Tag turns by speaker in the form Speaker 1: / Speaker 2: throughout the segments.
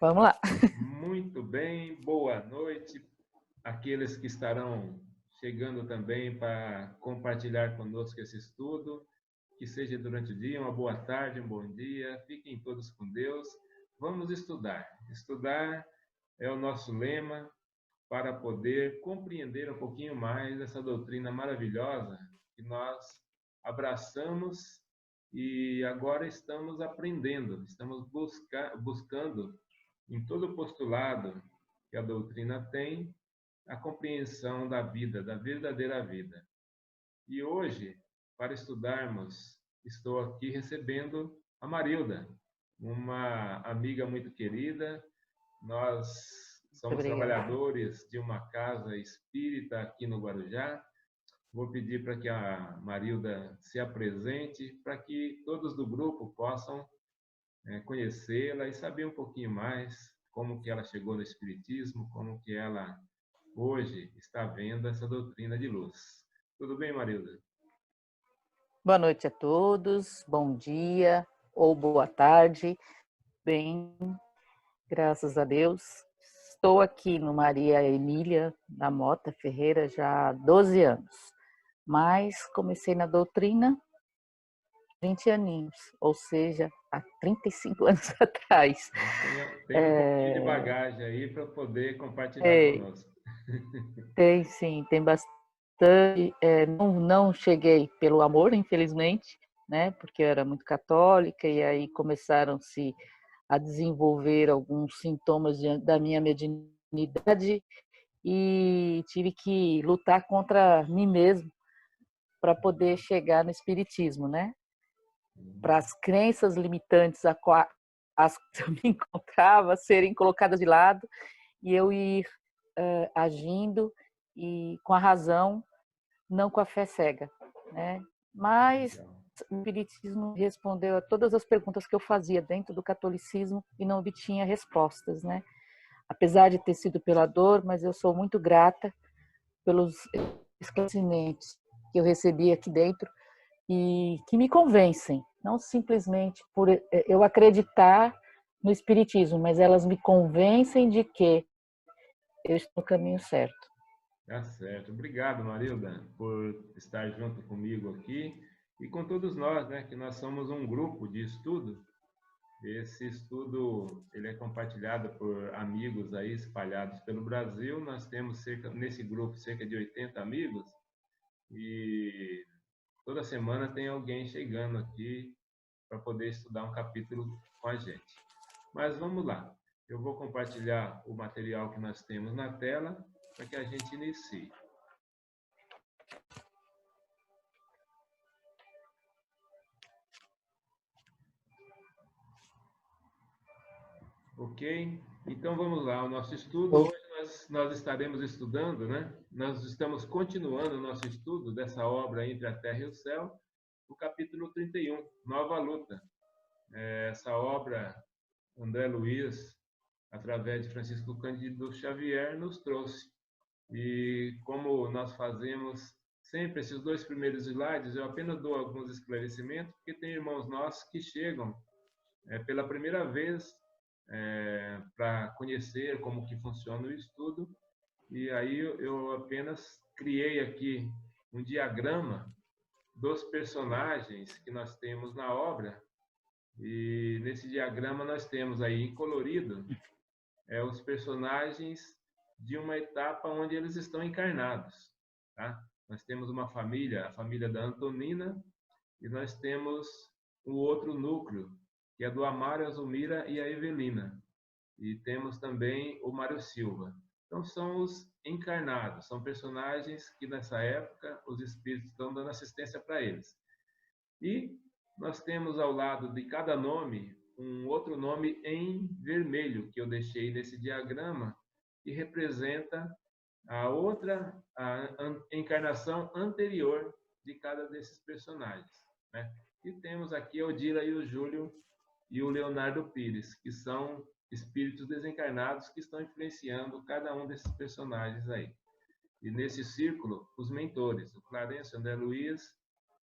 Speaker 1: Vamos lá.
Speaker 2: Muito bem, boa noite. Aqueles que estarão chegando também para compartilhar conosco esse estudo, que seja durante o dia, uma boa tarde, um bom dia. Fiquem todos com Deus. Vamos estudar. Estudar é o nosso lema para poder compreender um pouquinho mais essa doutrina maravilhosa que nós abraçamos e agora estamos aprendendo, estamos buscando em todo o postulado que a doutrina tem a compreensão da vida, da verdadeira vida. E hoje, para estudarmos, estou aqui recebendo a Marilda, uma amiga muito querida. Nós somos trabalhadores de uma casa espírita aqui no Guarujá. Vou pedir para que a Marilda se apresente, para que todos do grupo possam conhecê-la e saber um pouquinho mais como que ela chegou no Espiritismo, como que ela hoje está vendo essa doutrina de luz. Tudo bem, Marilda?
Speaker 1: Boa noite a todos, bom dia ou boa tarde. Bem, graças a Deus. Estou aqui no Maria Emília da Mota Ferreira já há 12 anos, mas comecei na doutrina 20 aninhos, ou seja, há 35 anos atrás.
Speaker 2: Tem um pouquinho de bagagem aí para poder compartilhar conosco.
Speaker 1: Tem sim, tem bastante. Não cheguei pelo amor, infelizmente, né? Porque eu era muito católica e aí começaram-se a desenvolver alguns sintomas da minha mediunidade e tive que lutar contra mim mesmo para poder chegar no espiritismo, né? Para as crenças limitantes as quais eu me encontrava serem colocadas de lado e eu ir agindo e com a razão, não com a fé cega, né? Mas o espiritismo respondeu a todas as perguntas que eu fazia dentro do catolicismo e não obtinha respostas, né? Apesar de ter sido pela dor, mas eu sou muito grata pelos esclarecimentos que eu recebi aqui dentro e que me convencem, não simplesmente por eu acreditar no espiritismo, mas elas me convencem de que eu estou no caminho certo.
Speaker 2: Tá certo. Obrigado, Marilda, por estar junto comigo aqui e com todos nós, né, que nós somos um grupo de estudo. Esse estudo ele é compartilhado por amigos aí espalhados pelo Brasil. Nós temos nesse grupo cerca de 80 amigos e toda semana tem alguém chegando aqui para poder estudar um capítulo com a gente. Mas vamos lá. Eu vou compartilhar o material que nós temos na tela para que a gente inicie. Ok? Então vamos lá, o nosso estudo. Hoje nós estaremos estudando, né? Nós estamos continuando o nosso estudo dessa obra Entre a Terra e o Céu, o capítulo 31, Nova Luta. Essa obra, André Luiz, através de Francisco Cândido Xavier, nos trouxe. E como nós fazemos sempre esses dois primeiros slides, eu apenas dou alguns esclarecimentos, porque tem irmãos nossos que chegam pela primeira vez para conhecer como que funciona o estudo, e aí eu apenas criei aqui um diagrama dos personagens que nós temos na obra, e nesse diagrama nós temos aí em colorido os personagens de uma etapa onde eles estão encarnados, tá? Nós temos uma família, a família da Antonina, e nós temos o outro núcleo, que é do Amário, a Zulmira e a Evelina. E temos também o Mário Silva. Então, são os encarnados, são personagens que nessa época os espíritos estão dando assistência para eles. E nós temos ao lado de cada nome um outro nome em vermelho que eu deixei nesse diagrama, que representa a encarnação anterior de cada desses personagens, né? E temos aqui a Odila e o Júlio e o Leonardo Pires, que são espíritos desencarnados que estão influenciando cada um desses personagens aí. E nesse círculo, os mentores, o Clarence, André Luiz,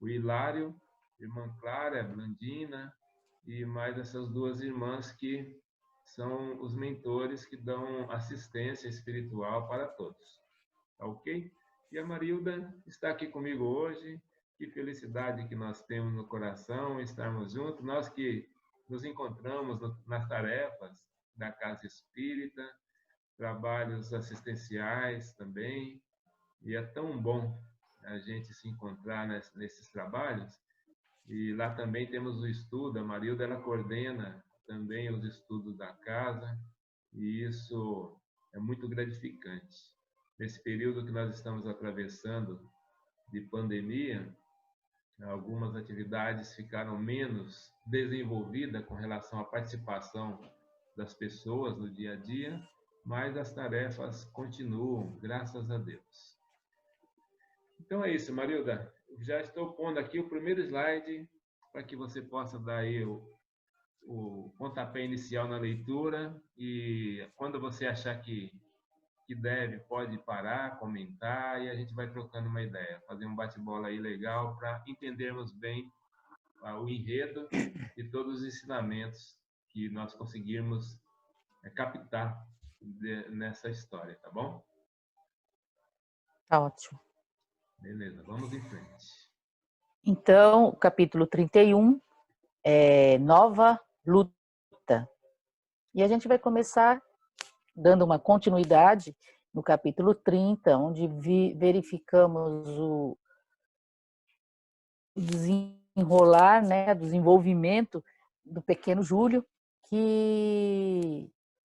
Speaker 2: o Hilário, irmã Clara, a Blandina, e mais essas duas irmãs que são os mentores que dão assistência espiritual para todos. Tá ok? E a Marilda está aqui comigo hoje. Que felicidade que nós temos no coração estarmos juntos. Nós que nos encontramos nas tarefas da Casa Espírita, trabalhos assistenciais também. E é tão bom a gente se encontrar nesses trabalhos. E lá também temos o estudo. A Marilda, ela coordena também os estudos da casa. E isso é muito gratificante. Nesse período que nós estamos atravessando de pandemia, algumas atividades ficaram menos desenvolvidas com relação à participação das pessoas no dia a dia, mas as tarefas continuam, graças a Deus. Então é isso, Marilda. Já estou pondo aqui o primeiro slide para que você possa dar aí o pontapé inicial na leitura e quando você achar que deve, pode parar, comentar e a gente vai trocando uma ideia, fazer um bate-bola aí legal para entendermos bem o enredo e todos os ensinamentos que nós conseguirmos captar nessa história, tá bom?
Speaker 1: Tá ótimo.
Speaker 2: Beleza, vamos em frente.
Speaker 1: Então, o capítulo 31 é Nova Luta. E a gente vai começar dando uma continuidade no capítulo 30, onde verificamos o desenrolar, né, desenvolvimento do pequeno Júlio, que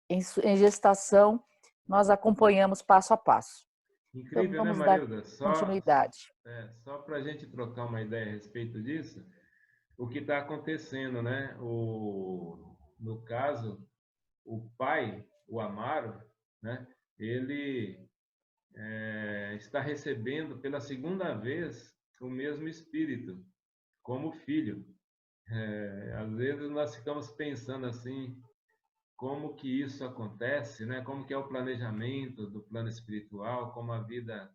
Speaker 1: em gestação nós acompanhamos passo a passo.
Speaker 2: Incrível,
Speaker 1: então,
Speaker 2: né,
Speaker 1: vamos dar
Speaker 2: Marilda?
Speaker 1: continuidade.
Speaker 2: Só para a gente trocar uma ideia a respeito disso, o que está acontecendo, né? No caso, o pai, o Amaro, né? Ele está recebendo pela segunda vez o mesmo espírito como filho. Às vezes nós ficamos pensando assim, como que isso acontece, né? Como que é o planejamento do plano espiritual, como a vida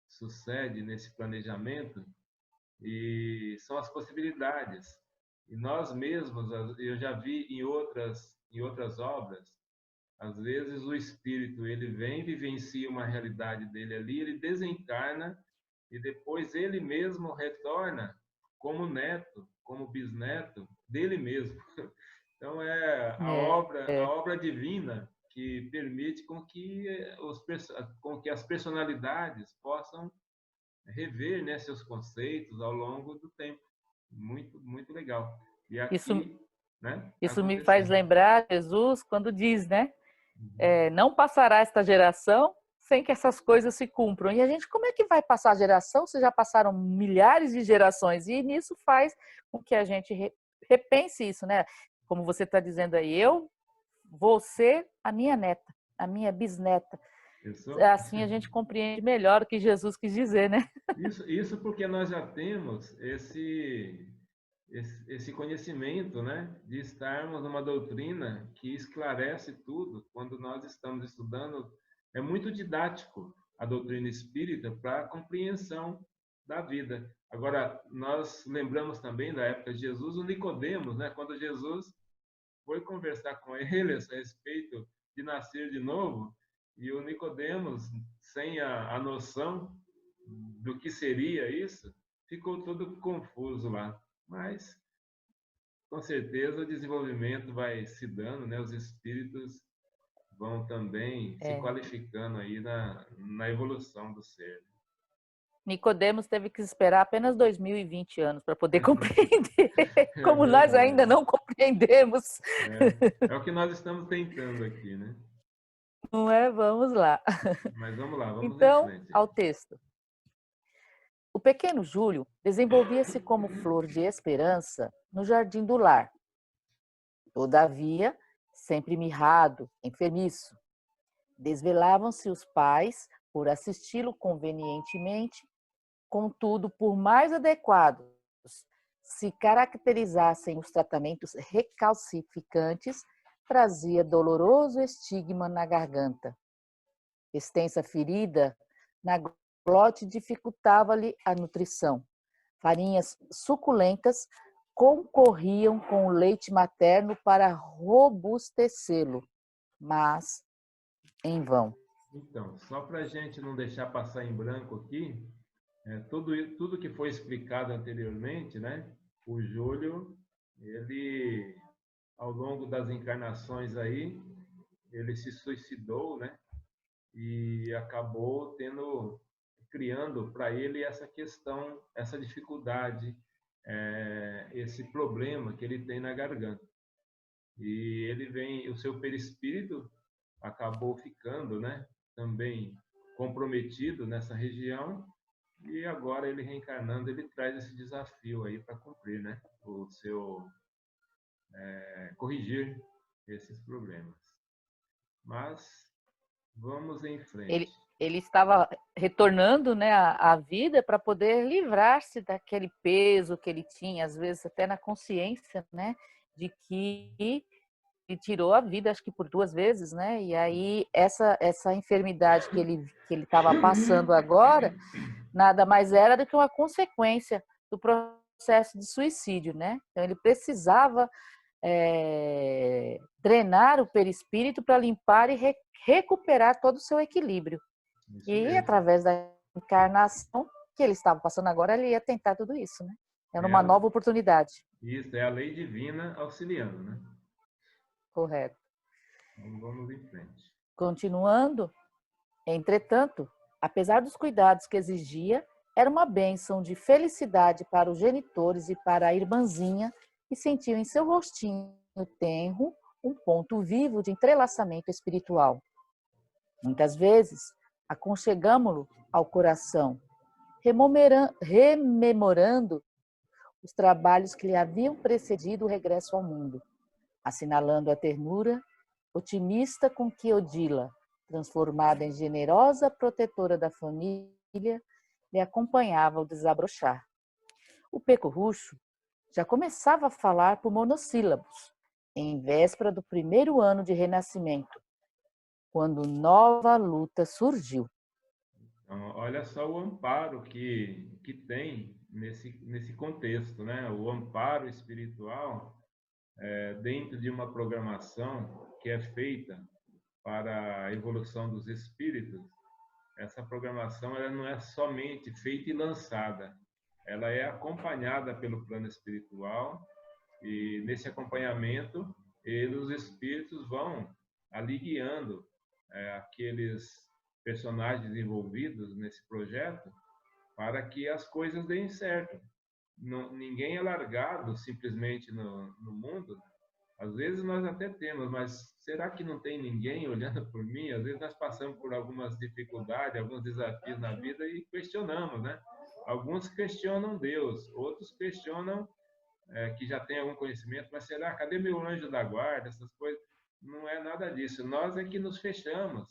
Speaker 2: sucede nesse planejamento e são as possibilidades. E nós mesmos, eu já vi em outras obras, às vezes o espírito ele vem, vivencia uma realidade dele ali, ele desencarna e depois ele mesmo retorna como neto, como bisneto dele mesmo. Então é a obra divina que permite com que as personalidades possam rever, né, seus conceitos ao longo do tempo. Muito, muito legal. E aqui,
Speaker 1: isso me faz lembrar Jesus quando diz, né? Não passará esta geração sem que essas coisas se cumpram. E a gente, como é que vai passar a geração se já passaram milhares de gerações? E nisso faz com que a gente repense isso, né? Como você está dizendo aí, eu vou ser a minha neta, a minha bisneta. Assim a gente compreende melhor o que Jesus quis dizer, né?
Speaker 2: Isso porque nós já temos esse conhecimento, né, de estarmos numa doutrina que esclarece tudo. Quando nós estamos estudando, é muito didático a doutrina espírita para a compreensão da vida. Agora, nós lembramos também da época de Jesus, o Nicodemos, né, quando Jesus foi conversar com ele a respeito de nascer de novo, e o Nicodemos, sem a noção do que seria isso, ficou todo confuso lá. Mas, com certeza, o desenvolvimento vai se dando, né? Os espíritos vão também se qualificando aí na evolução do ser.
Speaker 1: Nicodemos teve que esperar apenas 2020 anos para poder compreender, como nós ainda não compreendemos.
Speaker 2: É o que nós estamos tentando aqui, né?
Speaker 1: Não é? Vamos lá.
Speaker 2: Mas vamos lá, vamos
Speaker 1: então,
Speaker 2: em frente.
Speaker 1: Ao texto. O pequeno Júlio desenvolvia-se como flor de esperança no jardim do lar. Todavia, sempre mirrado, enfermiço. Desvelavam-se os pais por assisti-lo convenientemente, contudo, por mais adequados se caracterizassem os tratamentos recalcificantes, trazia doloroso estigma na garganta. Extensa ferida na glote dificultava-lhe a nutrição. Farinhas suculentas concorriam com o leite materno para robustecê-lo. mas em vão.
Speaker 2: Então, só para a gente não deixar passar em branco aqui, tudo que foi explicado anteriormente, né? O Júlio, ele, ao longo das encarnações aí, ele se suicidou, né? E acabou criando para ele essa questão, essa dificuldade, esse problema que ele tem na garganta. E o seu perispírito acabou ficando, né? Também comprometido nessa região. E agora ele reencarnando, ele traz esse desafio aí para cumprir, né? O seu corrigir esses problemas. Mas vamos em frente.
Speaker 1: Ele estava retornando, né, à vida para poder livrar-se daquele peso que ele tinha, às vezes até na consciência, né, de que ele tirou a vida, acho que por 2 vezes, né? E aí essa enfermidade que ele estava passando agora nada mais era do que uma consequência do processo de suicídio, né? Então ele precisava drenar o perispírito para limpar e recuperar todo o seu equilíbrio.
Speaker 2: Isso
Speaker 1: E
Speaker 2: mesmo.
Speaker 1: através da encarnação que ele estava passando agora, ele ia tentar tudo isso, né? Era
Speaker 2: É
Speaker 1: uma nova oportunidade.
Speaker 2: Isso, é a lei divina auxiliando, né?
Speaker 1: Correto.
Speaker 2: Então vamos em frente.
Speaker 1: Continuando, entretanto, apesar dos cuidados que exigia, era uma bênção de felicidade para os genitores e para a irmãzinha, que sentiu em seu rostinho tenro um ponto vivo de entrelaçamento espiritual. Muitas vezes, aconchegamo-lo ao coração, rememorando os trabalhos que lhe haviam precedido o regresso ao mundo, assinalando a ternura otimista com que Odila, transformada em generosa protetora da família, lhe acompanhava ao desabrochar. O Pecorrucho já começava a falar por monossílabos, em véspera do primeiro ano de renascimento, quando nova luta surgiu.
Speaker 2: Então, olha só o amparo que tem nesse contexto, né? O amparo espiritual dentro de uma programação que é feita para a evolução dos espíritos. Essa programação ela não é somente feita e lançada, ela é acompanhada pelo plano espiritual e nesse acompanhamento os espíritos vão ali guiando aqueles personagens envolvidos nesse projeto para que as coisas deem certo. Não, ninguém é largado simplesmente no mundo. Às vezes nós até temos, mas será que não tem ninguém olhando por mim? Às vezes nós passamos por algumas dificuldades, alguns desafios na vida e questionamos, né? Alguns questionam Deus, outros questionam que já tem algum conhecimento, mas será, cadê meu anjo da guarda? Essas coisas. Não é nada disso. Nós é que nos fechamos,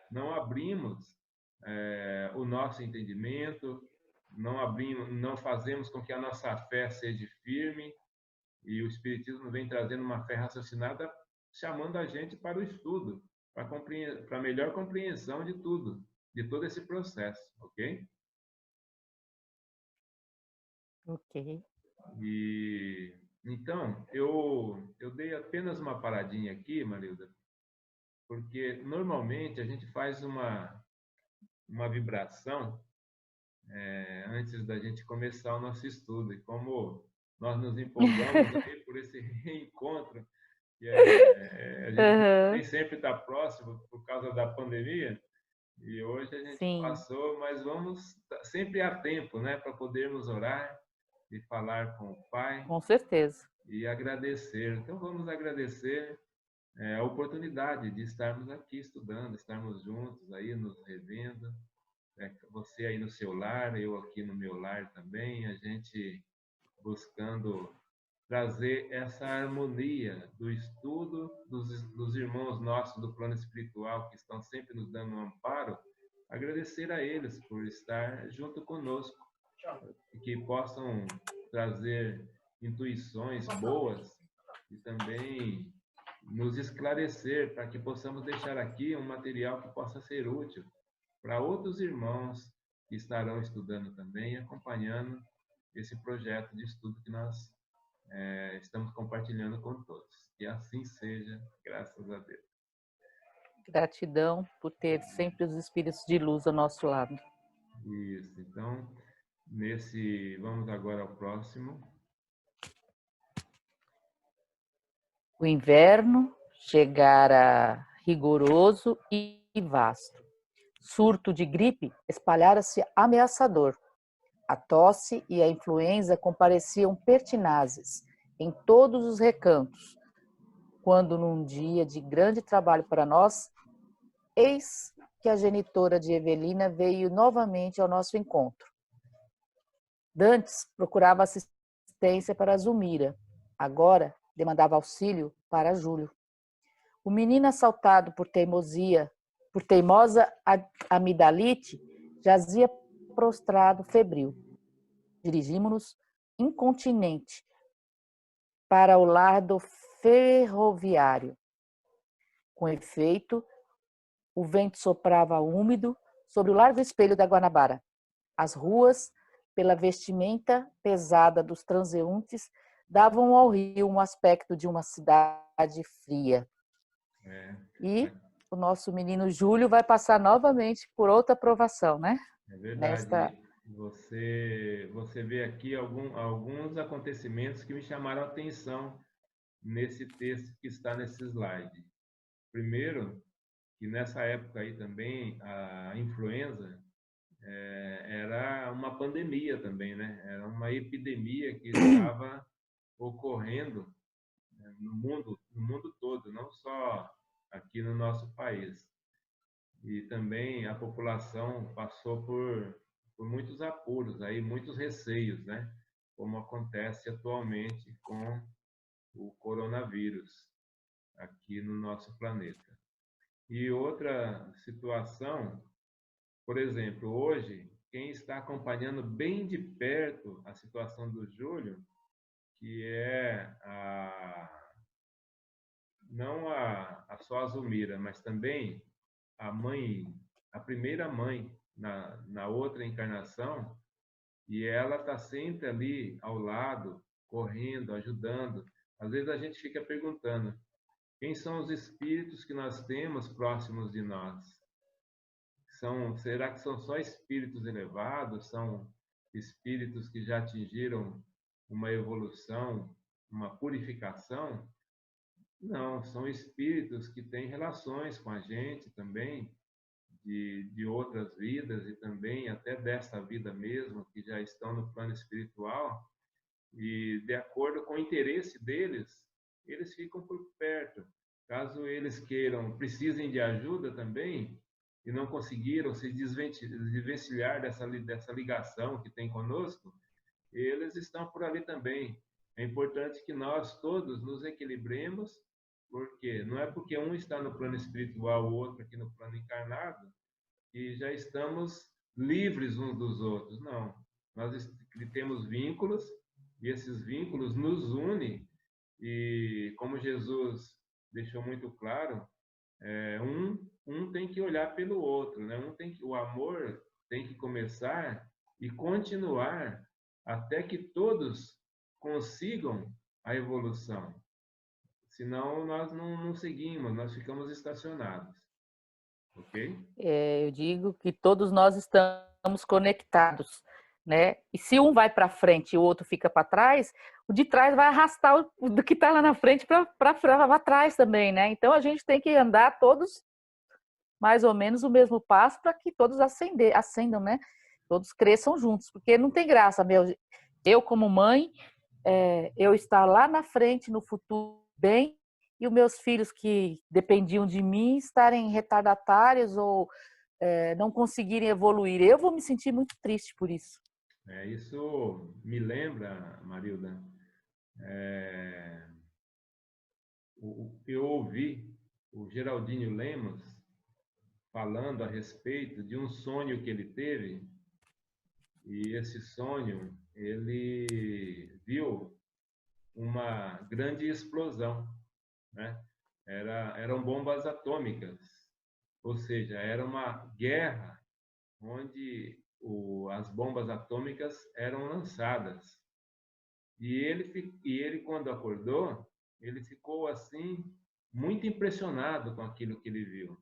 Speaker 2: não abrimos o nosso entendimento, não abrimos, não fazemos com que a nossa fé seja firme, e o Espiritismo vem trazendo uma fé raciocinada, chamando a gente para o estudo, para a melhor compreensão de tudo, de todo esse processo, ok?
Speaker 1: Ok.
Speaker 2: E então, eu dei apenas uma paradinha aqui, Marilda, porque normalmente a gente faz uma vibração antes da gente começar o nosso estudo. E como nós nos empolgamos aí por esse reencontro, que a gente nem
Speaker 1: Uhum.
Speaker 2: sempre está próximo por causa da pandemia, e hoje a gente
Speaker 1: Sim,
Speaker 2: passou, mas vamos sempre há tempo, né, para podermos orar e falar com o Pai
Speaker 1: com certeza.
Speaker 2: e agradecer. Então vamos agradecer a oportunidade de estarmos aqui estudando, estarmos juntos aí nos revendo, você aí no seu lar, eu aqui no meu lar também, a gente buscando trazer essa harmonia do estudo dos irmãos nossos do plano espiritual que estão sempre nos dando um amparo, agradecer a eles por estar junto conosco e que possam trazer intuições boas e também nos esclarecer para que possamos deixar aqui um material que possa ser útil para outros irmãos que estarão estudando também, acompanhando esse projeto de estudo que nós estamos compartilhando com todos. Que assim seja, graças a Deus.
Speaker 1: Gratidão por ter sempre os espíritos de luz ao nosso lado.
Speaker 2: Isso. Então, vamos agora ao próximo.
Speaker 1: O inverno chegara rigoroso e vasto. Surto de gripe espalhara-se ameaçador. A tosse e a influenza compareciam pertinazes em todos os recantos, quando num dia de grande trabalho para nós, eis que a genitora de Evelina veio novamente ao nosso encontro. Dantes procurava assistência para Zulmira, agora demandava auxílio para Júlio. O menino assaltado por teimosa amidalite, jazia prostrado, febril. Dirigimos-nos incontinente para o lar do ferroviário. Com efeito, o vento soprava úmido sobre o largo espelho da Guanabara. As ruas, pela vestimenta pesada dos transeuntes, davam ao rio um aspecto de uma cidade fria. E o nosso menino Júlio vai passar novamente por outra provação, né?
Speaker 2: É verdade. Você vê aqui alguns acontecimentos que me chamaram a atenção nesse texto que está nesse slide. Primeiro, que nessa época aí também a influenza era uma pandemia também, né? Era uma epidemia que estava ocorrendo, né, no mundo todo, não só aqui no nosso país. E também a população passou por muitos apuros, aí, muitos receios, né? Como acontece atualmente com o coronavírus aqui no nosso planeta. E outra situação, por exemplo, hoje, quem está acompanhando bem de perto a situação do Júlio, que é não só a Zulmira, mas também a mãe, a primeira mãe na outra encarnação, e ela está sempre ali ao lado, correndo, ajudando. Às vezes a gente fica perguntando, quem são os espíritos que nós temos próximos de nós? Será que são só espíritos elevados? São espíritos que já atingiram uma evolução, uma purificação? Não, são espíritos que têm relações com a gente também, de outras vidas e também até desta vida mesmo, que já estão no plano espiritual, e de acordo com o interesse deles, eles ficam por perto. Caso eles precisem de ajuda também, e não conseguiram se desvencilhar dessa ligação que tem conosco, eles estão por ali também. É importante que nós todos nos equilibremos, porque não é porque um está no plano espiritual, o outro aqui no plano encarnado, que já estamos livres uns dos outros. Não. Nós temos vínculos, e esses vínculos nos unem, e como Jesus deixou muito claro, um tem que olhar pelo outro, né? O amor tem que começar e continuar até que todos consigam a evolução. Senão nós não seguimos, nós ficamos estacionados. Ok?
Speaker 1: Eu digo que todos nós estamos conectados, né? E se um vai para frente e o outro fica para trás, o de trás vai arrastar o do que está lá na frente para trás também, né? Então a gente tem que andar todos mais ou menos o mesmo passo para que todos ascendam, né? Todos cresçam juntos, porque não tem graça, eu como mãe, eu estar lá na frente, no futuro, bem, e os meus filhos que dependiam de mim estarem retardatários ou não conseguirem evoluir. Eu vou me sentir muito triste por isso.
Speaker 2: Isso me lembra, Marilda, eu ouvi o Geraldinho Lemos falando a respeito de um sonho que ele teve, e esse sonho ele viu uma grande explosão, né? Eram bombas atômicas, ou seja, era uma guerra onde as bombas atômicas eram lançadas. E ele, quando acordou, ele ficou assim muito impressionado com aquilo que ele viu.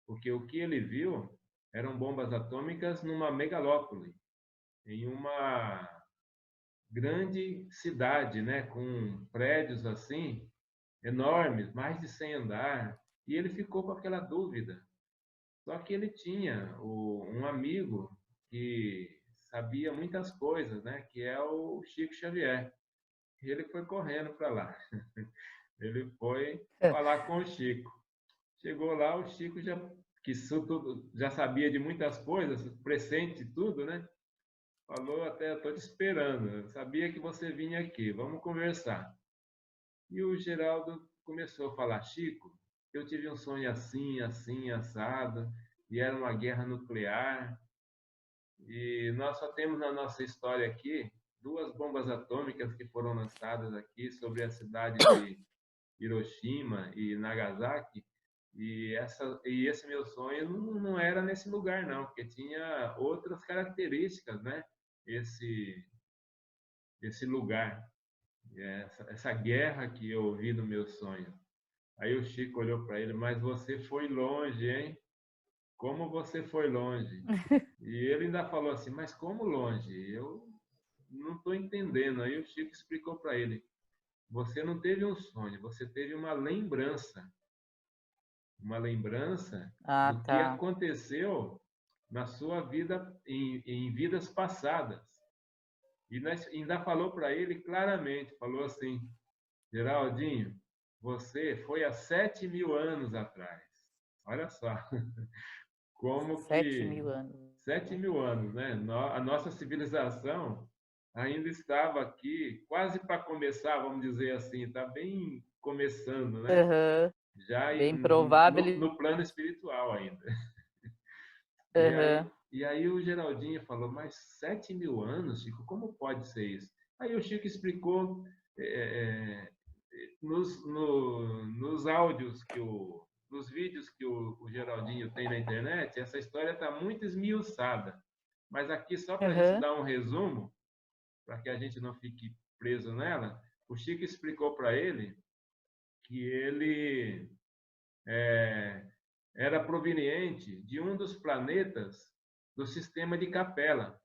Speaker 2: porque o que ele viu eram bombas atômicas numa megalópole, em uma grande cidade, né, com prédios assim enormes, mais de 100 andares, e ele ficou com aquela dúvida. Só que ele tinha um amigo que sabia muitas coisas, né, que é o Chico Xavier. E ele foi correndo para lá. Ele foi falar com o Chico. Chegou lá, o Chico já que isso tudo, já sabia de muitas coisas, pressente tudo, né? Falou até, estou te esperando, eu sabia que você vinha aqui, vamos conversar. E o Geraldo começou a falar, Chico, eu tive um sonho assim, assim, assado, e era uma guerra nuclear, e nós só temos na nossa história aqui duas bombas atômicas que foram lançadas aqui sobre a cidade de Hiroshima e Nagasaki, e esse meu sonho não era nesse lugar não, porque tinha outras características, né? Esse lugar, essa guerra que eu vi no meu sonho. Aí o Chico olhou para ele, mas você foi longe, hein? Como você foi longe? E ele ainda falou assim, mas como longe? Eu não estou entendendo. Aí o Chico explicou para ele, você não teve um sonho, você teve uma lembrança
Speaker 1: Ah,
Speaker 2: do que
Speaker 1: tá.
Speaker 2: aconteceu na sua vida, em vidas passadas. E ainda falou para ele claramente, falou assim, Geraldinho, você foi há 7.000 anos atrás. Olha só, como
Speaker 1: 7.000
Speaker 2: que
Speaker 1: anos,
Speaker 2: sete
Speaker 1: né?
Speaker 2: mil anos, né? A nossa civilização ainda estava aqui, quase para começar, vamos dizer assim, está bem começando, né?
Speaker 1: Aham.
Speaker 2: Já
Speaker 1: Bem provável.
Speaker 2: no plano espiritual ainda.
Speaker 1: Aham.
Speaker 2: E aí o Geraldinho falou, mas 7.000 anos, Chico, como pode ser isso? Aí o Chico explicou é, nos áudios nos vídeos que o Geraldinho tem na internet, essa história está muito esmiuçada. Mas aqui, só para a gente
Speaker 1: Aham.
Speaker 2: dar um resumo, para que a gente não fique preso nela, o Chico explicou para ele que ele era proveniente de um dos planetas do sistema de Capela.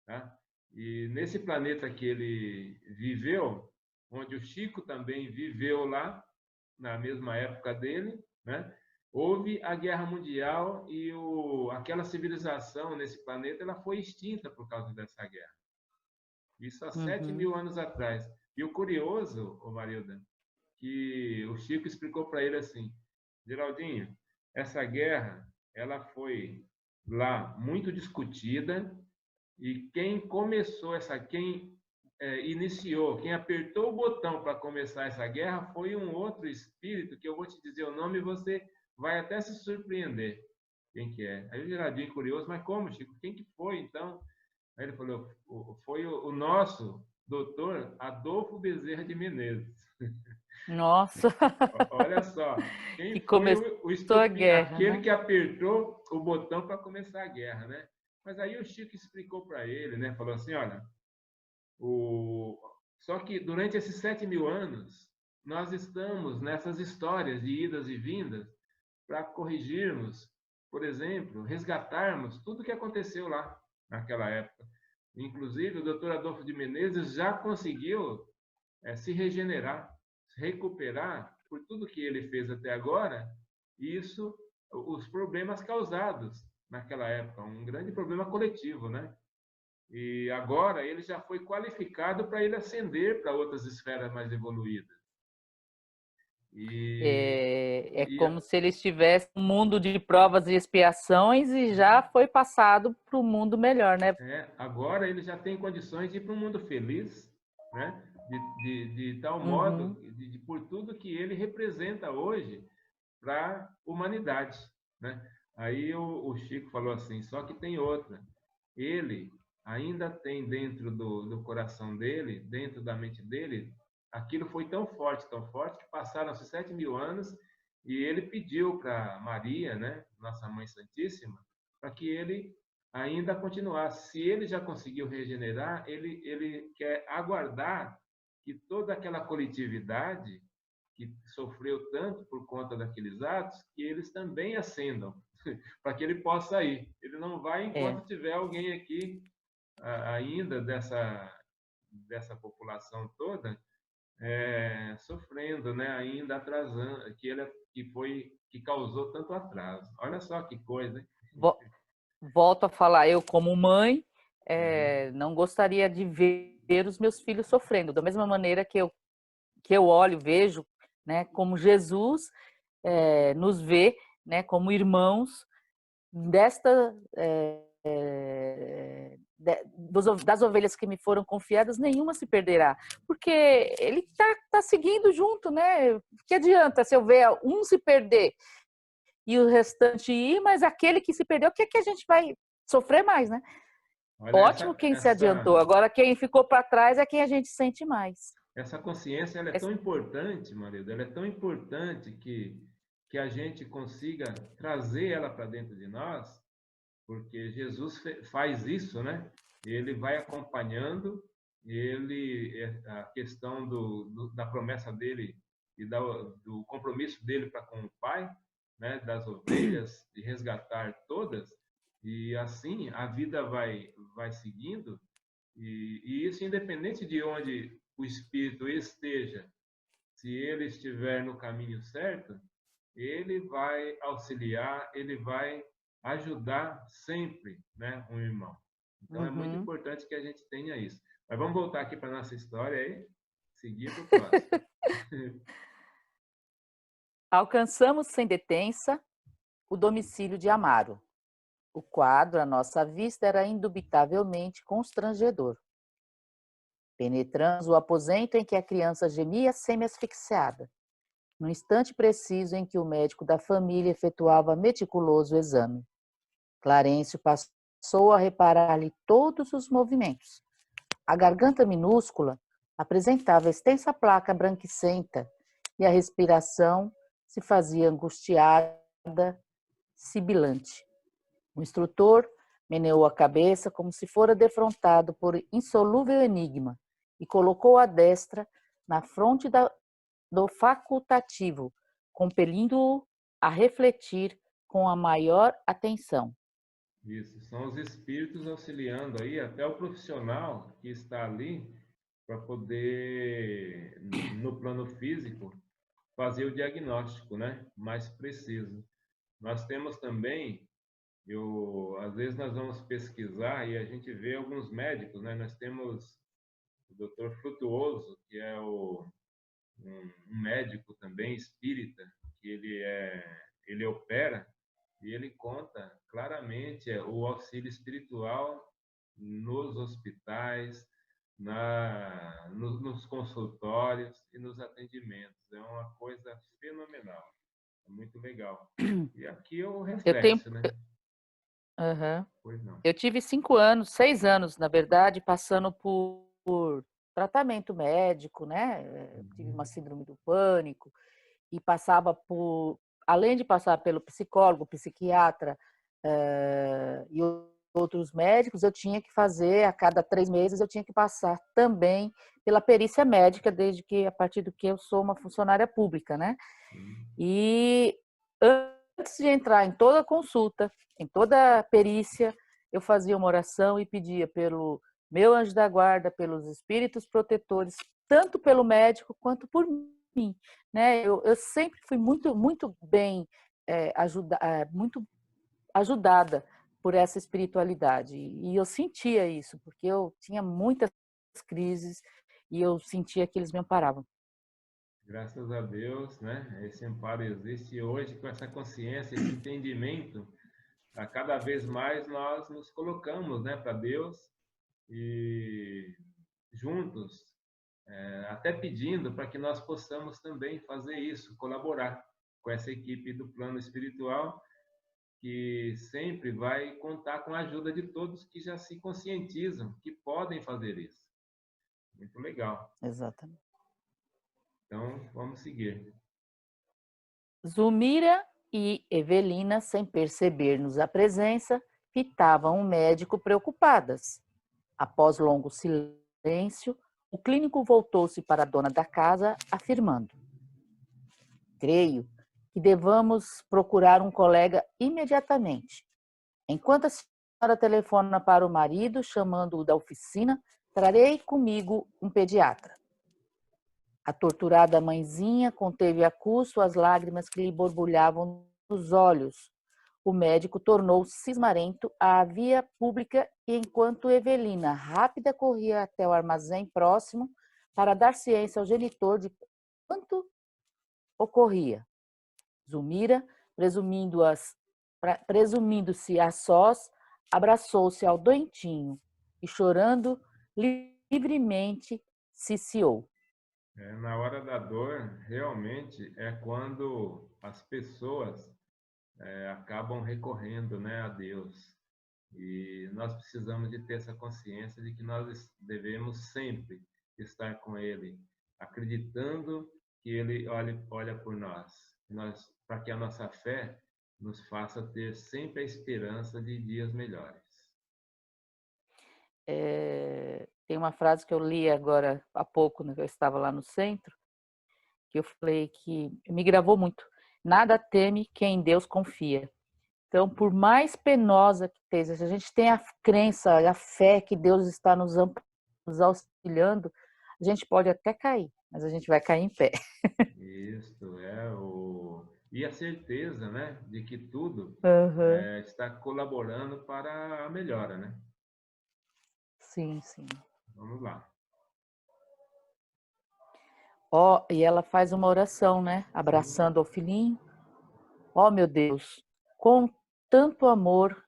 Speaker 2: Tá? E nesse planeta que ele viveu, onde o Chico também viveu lá, na mesma época dele, né? Houve a Guerra Mundial e aquela civilização nesse planeta ela foi extinta por causa dessa guerra. Isso há 7.000
Speaker 1: Uhum.
Speaker 2: anos atrás. E o curioso, ô Marilda, que o Chico explicou para ele assim, Geraldinho, essa guerra ela foi lá muito discutida e quem iniciou, quem apertou o botão para começar essa guerra foi um outro espírito que eu vou te dizer o nome e você vai até se surpreender quem que é. Aí o Geraldinho curioso, mas como, Chico? Quem que foi então? Aí ele falou, foi o nosso doutor Adolfo Bezerra de Menezes.
Speaker 1: Nossa,
Speaker 2: Olha só,
Speaker 1: que
Speaker 2: quem foi
Speaker 1: começou
Speaker 2: o
Speaker 1: a
Speaker 2: estupim,
Speaker 1: guerra,
Speaker 2: aquele
Speaker 1: né?
Speaker 2: que apertou o botão para começar a guerra, né? Mas aí o Chico explicou para ele, né? Falou assim, olha, só que durante esses 7.000 anos, nós estamos nessas histórias de idas e vindas para corrigirmos, por exemplo, resgatarmos tudo o que aconteceu lá naquela época. Inclusive, o doutor Adolfo de Menezes já conseguiu se regenerar, se recuperar por tudo que ele fez até agora, isso, os problemas causados naquela época, um grande problema coletivo, né? E agora ele já foi qualificado para ele ascender para outras esferas mais evoluídas. E,
Speaker 1: É
Speaker 2: e
Speaker 1: como se ele estivesse no mundo de provas e expiações e já foi passado para o mundo melhor, né?
Speaker 2: agora ele já tem condições de ir para um mundo feliz, né? De tal modo,
Speaker 1: Uhum.
Speaker 2: por tudo que ele representa hoje para a humanidade, né? Aí o Chico falou assim, só que tem outra. Ele ainda tem dentro do coração dele, dentro da mente dele, aquilo foi tão forte, que passaram-se 7.000 anos e ele pediu para Maria, né, Nossa Mãe Santíssima, para que ele ainda continuasse. Se ele já conseguiu regenerar, ele quer aguardar que toda aquela coletividade que sofreu tanto por conta daqueles atos, que eles também ascendam, para que ele possa ir. Ele não vai enquanto tiver alguém aqui ainda dessa população toda sofrendo, né? Ainda atrasando, que causou tanto atraso. Olha só que coisa, hein?
Speaker 1: Volto a falar, eu como mãe,
Speaker 2: Uhum.
Speaker 1: não gostaria de ver os meus filhos sofrendo, da mesma maneira que eu olho, vejo, né, como Jesus nos vê, né, como irmãos das ovelhas que me foram confiadas, nenhuma se perderá, porque ele tá seguindo junto, né? Que adianta se eu ver um se perder e o restante ir, mas aquele que se perdeu, o que é que a gente vai sofrer mais, né?
Speaker 2: Olha,
Speaker 1: Ótimo quem se adiantou, agora quem ficou para trás é quem a gente sente mais.
Speaker 2: essa consciência ela é tão importante, marido, ela é tão importante que a gente consiga trazer ela para dentro de nós, porque Jesus faz isso, né? Ele vai acompanhando, a questão da promessa dele e do compromisso dele para com o Pai, né? Das ovelhas, de resgatar todas, e assim a vida vai seguindo, e isso independente de onde o espírito esteja, se ele estiver no caminho certo, ele vai auxiliar, ele vai ajudar sempre, né, um irmão. Então é muito
Speaker 1: Uhum.
Speaker 2: importante que a gente tenha isso. Mas vamos voltar aqui para nossa história aí, seguir para o próximo.
Speaker 1: Alcançamos sem detença o domicílio de Amaro. O quadro à nossa vista era indubitavelmente constrangedor. Penetramos o aposento em que a criança gemia semi-asfixiada, no instante preciso em que o médico da família efetuava meticuloso exame. Clarencio passou a reparar-lhe todos os movimentos. A garganta minúscula apresentava extensa placa branquicenta e a respiração se fazia angustiada, sibilante. O instrutor meneou a cabeça como se fora defrontado por insolúvel enigma e colocou a destra na fronte do facultativo, compelindo-o a refletir com a maior atenção.
Speaker 2: Isso, são os espíritos auxiliando aí, até o profissional que está ali para poder, no plano físico, fazer o diagnóstico, né, mais preciso. Nós temos também, às vezes nós vamos pesquisar e a gente vê alguns médicos, né? Nós temos o Dr. Frutuoso, que é um médico também espírita, que ele opera e ele conta claramente o auxílio espiritual nos hospitais, nos consultórios e nos atendimentos. É uma coisa fenomenal, é muito legal. E aqui é o
Speaker 1: Eu tenho.
Speaker 2: reflexo, né?
Speaker 1: Uhum.
Speaker 2: Pois não.
Speaker 1: Eu tive 6 anos, na verdade, passando por tratamento médico, né? Tive uma síndrome do pânico e passava além de passar pelo psicólogo, psiquiatra e outros médicos, eu tinha que fazer, a cada 3 meses, eu tinha que passar também pela perícia médica, a partir do que eu sou uma funcionária pública, né? E antes de entrar em toda consulta, em toda perícia, eu fazia uma oração e pedia pelo meu anjo da guarda, pelos espíritos protetores, tanto pelo médico quanto por mim, né? Eu sempre fui muito bem muito ajudada por essa espiritualidade e eu sentia isso porque eu tinha muitas crises e eu sentia que eles me amparavam.
Speaker 2: Graças a Deus, né? Esse amparo existe hoje com essa consciência, esse entendimento. A cada vez mais nós nos colocamos, né, para Deus e juntos, até pedindo para que nós possamos também fazer isso, colaborar com essa equipe do plano espiritual, que sempre vai contar com a ajuda de todos que já se conscientizam que podem fazer isso. Muito legal.
Speaker 1: Exatamente.
Speaker 2: Então, vamos seguir.
Speaker 1: Zulmira e Evelina, sem perceber-nos a presença, fitavam o médico preocupadas. Após longo silêncio, o clínico voltou-se para a dona da casa, afirmando: Creio que devamos procurar um colega imediatamente. Enquanto a senhora telefona para o marido, chamando-o da oficina, trarei comigo um pediatra. A torturada mãezinha conteve a custo as lágrimas que lhe borbulhavam nos olhos. O médico tornou cismarento à via pública e enquanto Evelina, rápida, corria até o armazém próximo para dar ciência ao genitor de quanto ocorria. Zulmira, presumindo-se a sós, abraçou-se ao doentinho e, chorando livremente, ciciou.
Speaker 2: Na hora da dor, realmente é quando as pessoas acabam recorrendo, né, a Deus. E nós precisamos de ter essa consciência de que nós devemos sempre estar com Ele, acreditando que Ele olha por nós, para que a nossa fé nos faça ter sempre a esperança de dias melhores.
Speaker 1: Tem uma frase que eu li agora há pouco, né, que eu estava lá no centro, que eu falei que me gravou muito. Nada teme quem em Deus confia. Então, por mais penosa que esteja, se a gente tem a crença, a fé que Deus está nos auxiliando, a gente pode até cair, mas a gente vai cair em pé.
Speaker 2: Isto e a certeza, né, de que tudo
Speaker 1: Uhum.
Speaker 2: está colaborando para a melhora, né?
Speaker 1: Sim, sim.
Speaker 2: Vamos lá.
Speaker 1: Ó, e ela faz uma oração, né?
Speaker 2: Sim.
Speaker 1: Abraçando o filhinho. Ó, meu Deus, com tanto amor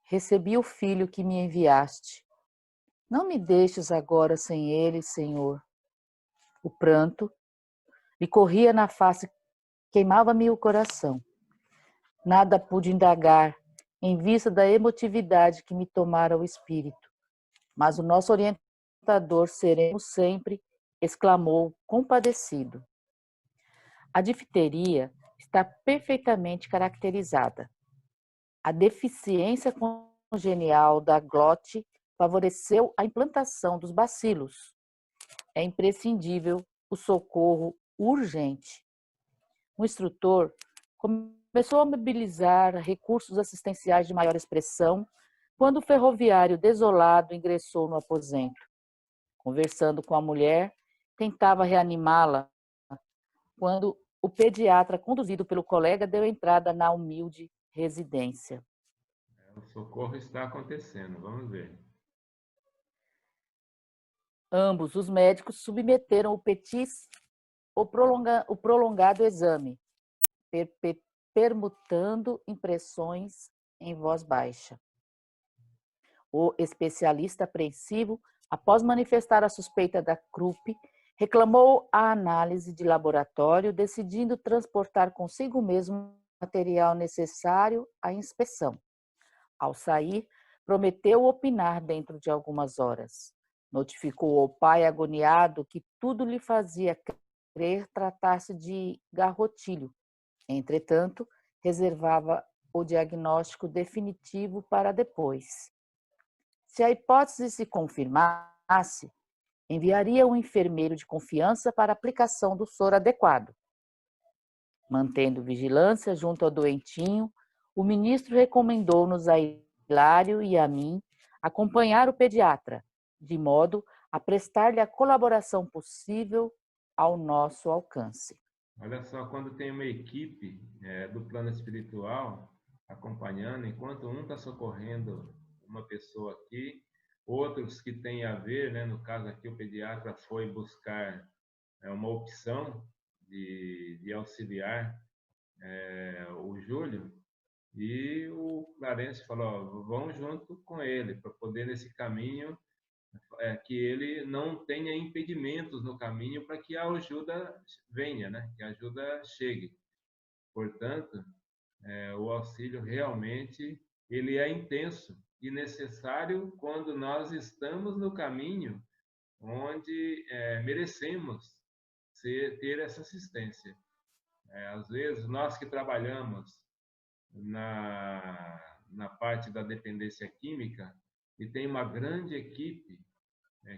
Speaker 1: recebi o filho que me enviaste. Não me deixes agora sem ele, Senhor. O pranto lhe corria na face, queimava-me o coração. Nada pude indagar, em vista da emotividade que me tomara o espírito. Mas o nosso orientador, sereno sempre, exclamou, compadecido. A difteria está perfeitamente caracterizada. A deficiência congenial da glote favoreceu a implantação dos bacilos. É imprescindível o socorro urgente. O instrutor começou a mobilizar recursos assistenciais de maior expressão quando o ferroviário desolado ingressou no aposento. Conversando com a mulher, tentava reanimá-la quando o pediatra, conduzido pelo colega, deu entrada na humilde residência.
Speaker 2: O socorro está acontecendo, vamos ver.
Speaker 1: Ambos os médicos submeteram o Petis ao prolongado exame, permutando impressões em voz baixa. O especialista apreensivo, após manifestar a suspeita da croup, reclamou a análise de laboratório, decidindo transportar consigo mesmo o material necessário à inspeção. Ao sair, prometeu opinar dentro de algumas horas. Notificou ao pai agoniado que tudo lhe fazia crer tratar-se de garrotilho. Entretanto, reservava o diagnóstico definitivo para depois. Se a hipótese se confirmasse, enviaria um enfermeiro de confiança para a aplicação do soro adequado. Mantendo vigilância junto ao doentinho, o ministro recomendou-nos a Hilário e a mim acompanhar o pediatra, de modo a prestar-lhe a colaboração possível ao nosso alcance.
Speaker 2: Olha só, quando tem uma equipe do plano espiritual acompanhando, enquanto um está socorrendo uma pessoa aqui, outros que têm a ver, né, no caso aqui o pediatra foi buscar uma opção de auxiliar o Júlio, e o Clarence falou, ó, vão junto com ele, para poder nesse caminho, que ele não tenha impedimentos no caminho para que a ajuda venha, né? Que a ajuda chegue. Portanto, o auxílio realmente ele é intenso e necessário quando nós estamos no caminho onde merecemos ter essa assistência. Às vezes, nós que trabalhamos na parte da dependência química e tem uma grande equipe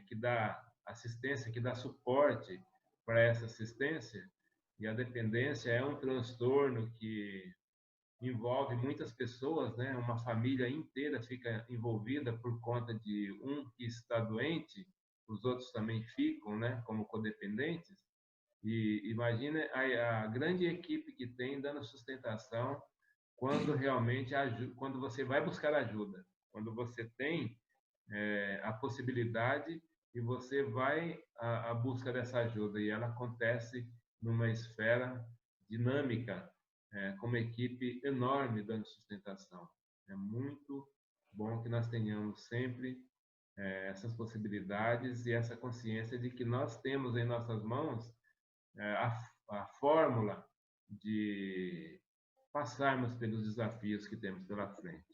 Speaker 2: que dá assistência, que dá suporte para essa assistência, E a dependência é um transtorno que envolve muitas pessoas, né? Uma família inteira fica envolvida por conta de um que está doente, os outros também ficam, né? Como codependentes. E imagina a grande equipe que tem dando sustentação quando realmente quando você vai buscar ajuda, quando você tem a possibilidade e você vai à busca dessa ajuda e ela acontece numa esfera dinâmica, com uma equipe enorme dando sustentação. É muito bom que nós tenhamos sempre essas possibilidades e essa consciência de que nós temos em nossas mãos a fórmula de passarmos pelos desafios que temos pela frente.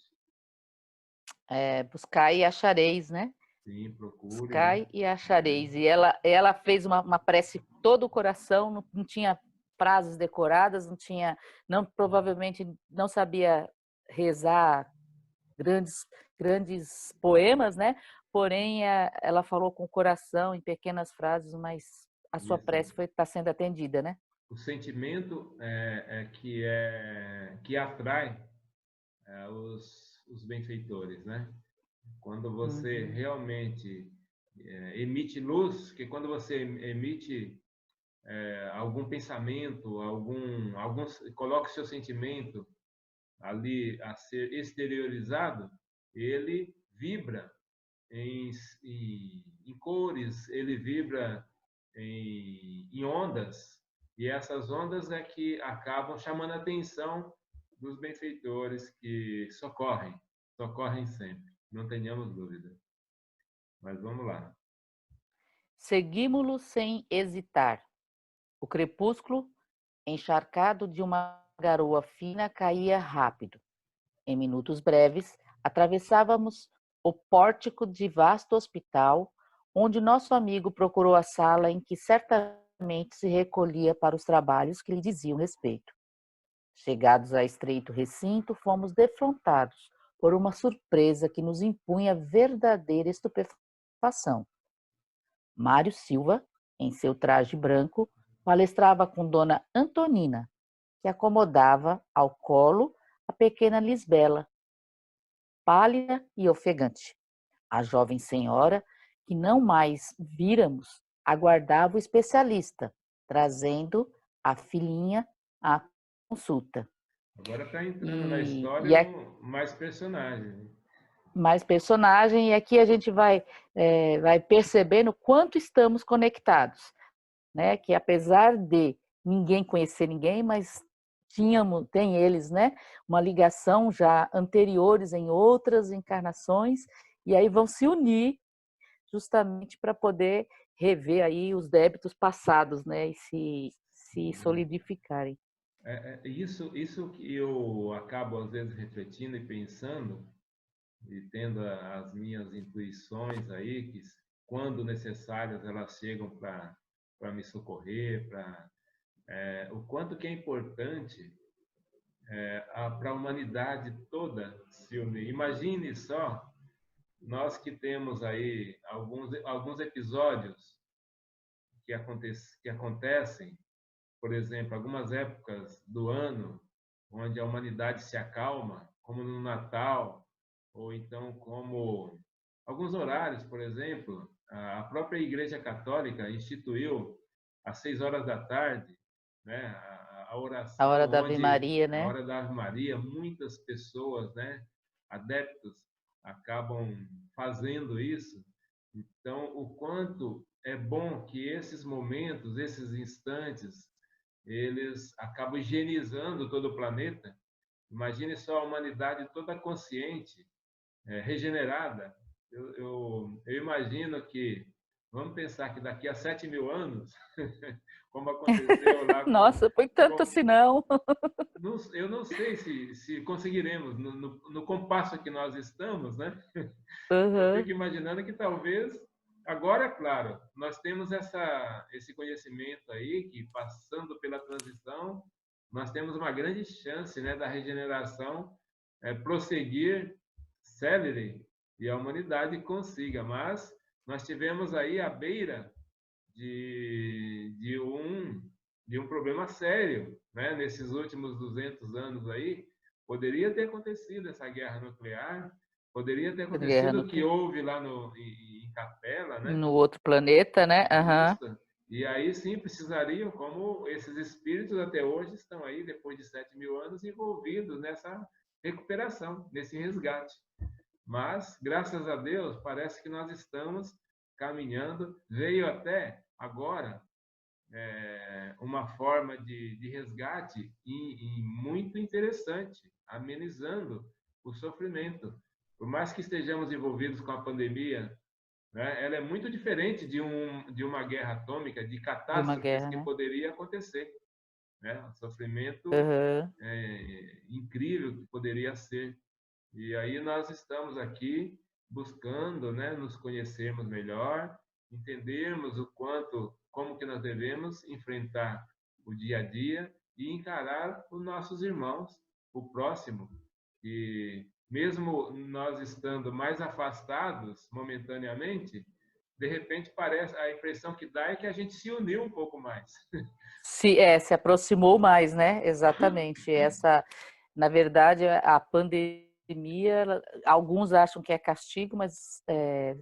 Speaker 1: Buscai e achareis, né?
Speaker 2: Sim, procure, né?
Speaker 1: Buscai e achareis. E ela fez uma prece todo o coração, não tinha frases decoradas, não provavelmente não sabia rezar grandes poemas, né? Porém, ela falou com o coração em pequenas frases, mas a sua
Speaker 2: Isso.
Speaker 1: prece está sendo atendida, né?
Speaker 2: O sentimento que atrai os benfeitores, né? Quando você realmente emite luz, que quando você emite algum pensamento, coloca o seu sentimento ali a ser exteriorizado, ele vibra em cores, ele vibra em ondas, e essas ondas é que acabam chamando a atenção dos benfeitores que socorrem sempre, não tenhamos dúvida. Mas vamos lá.
Speaker 1: Seguimo-lo sem hesitar. O crepúsculo, encharcado de uma garoa fina, caía rápido. Em minutos breves, atravessávamos o pórtico de vasto hospital, onde nosso amigo procurou a sala em que certamente se recolhia para os trabalhos que lhe diziam respeito. Chegados a estreito recinto, fomos defrontados por uma surpresa que nos impunha verdadeira estupefação. Mário Silva, em seu traje branco, palestrava com Dona Antonina, que acomodava ao colo a pequena Lisbela, pálida e ofegante. A jovem senhora, que não mais víramos, aguardava o especialista, trazendo a filhinha à consulta.
Speaker 2: Agora está entrando na
Speaker 1: E,
Speaker 2: história
Speaker 1: e é
Speaker 2: mais personagens.
Speaker 1: mais personagem, e aqui a gente vai percebendo quanto estamos conectados, né? Que apesar de ninguém conhecer ninguém, mas tem eles, né? Uma ligação já anteriores em outras encarnações, e aí vão se unir justamente para poder rever aí os débitos passados, né? E se solidificarem.
Speaker 2: Isso que eu acabo às vezes refletindo e pensando e tendo as minhas intuições aí que quando necessárias elas chegam para me socorrer, para o quanto que é importante para a humanidade toda se unir. Imagine só nós que temos aí alguns episódios que acontecem, por exemplo, algumas épocas do ano onde a humanidade se acalma, como no Natal, ou então como alguns horários, por exemplo, a própria Igreja Católica instituiu às 6 horas da tarde, né, a
Speaker 1: A
Speaker 2: oração
Speaker 1: hora da Ave
Speaker 2: onde
Speaker 1: Maria,
Speaker 2: a
Speaker 1: né?
Speaker 2: hora da Ave Maria, muitas pessoas, né, adeptos acabam fazendo isso. Então, o quanto é bom que esses momentos, esses instantes, eles acabam higienizando todo o planeta. Imagine só a humanidade toda consciente, regenerada. Eu imagino que, vamos pensar que daqui a 7.000 anos, como aconteceu lá
Speaker 1: Nossa, foi tanto
Speaker 2: com
Speaker 1: assim não.
Speaker 2: eu não sei se conseguiremos, no compasso que nós estamos, né? Eu
Speaker 1: Uhum.
Speaker 2: fico imaginando que talvez, agora, é claro, nós temos esse conhecimento aí, que passando pela transição, nós temos uma grande chance, né, da regeneração prosseguir célere e a humanidade consiga. Mas nós tivemos aí à beira de um de um problema sério, né? Nesses últimos 200 anos aí, poderia ter acontecido essa guerra nuclear, poderia ter
Speaker 1: Guerra
Speaker 2: acontecido o que
Speaker 1: nuclear.
Speaker 2: houve lá em Capela, né?
Speaker 1: No outro planeta, né? Aham.
Speaker 2: Isso. E aí sim precisariam, como esses espíritos até hoje estão aí, depois de 7.000 anos, envolvidos nessa recuperação, nesse resgate. Mas, graças a Deus, parece que nós estamos caminhando. Veio até agora uma forma de resgate e muito interessante, amenizando o sofrimento. Por mais que estejamos envolvidos com a pandemia, né, ela é muito diferente de uma guerra atômica, de
Speaker 1: De uma
Speaker 2: catástrofes
Speaker 1: guerra,
Speaker 2: que
Speaker 1: né?
Speaker 2: poderia acontecer. Né? Um sofrimento
Speaker 1: Aham.
Speaker 2: incrível que poderia ser. E aí nós estamos aqui buscando, né, nos conhecermos melhor, entendermos o quanto, como que nós devemos enfrentar o dia a dia e encarar os nossos irmãos, o próximo, que mesmo nós estando mais afastados momentaneamente, de repente parece, a impressão que dá é que a gente se uniu um pouco mais.
Speaker 1: Se aproximou mais, né? Exatamente. Na verdade, a pandemia, alguns acham que é castigo, mas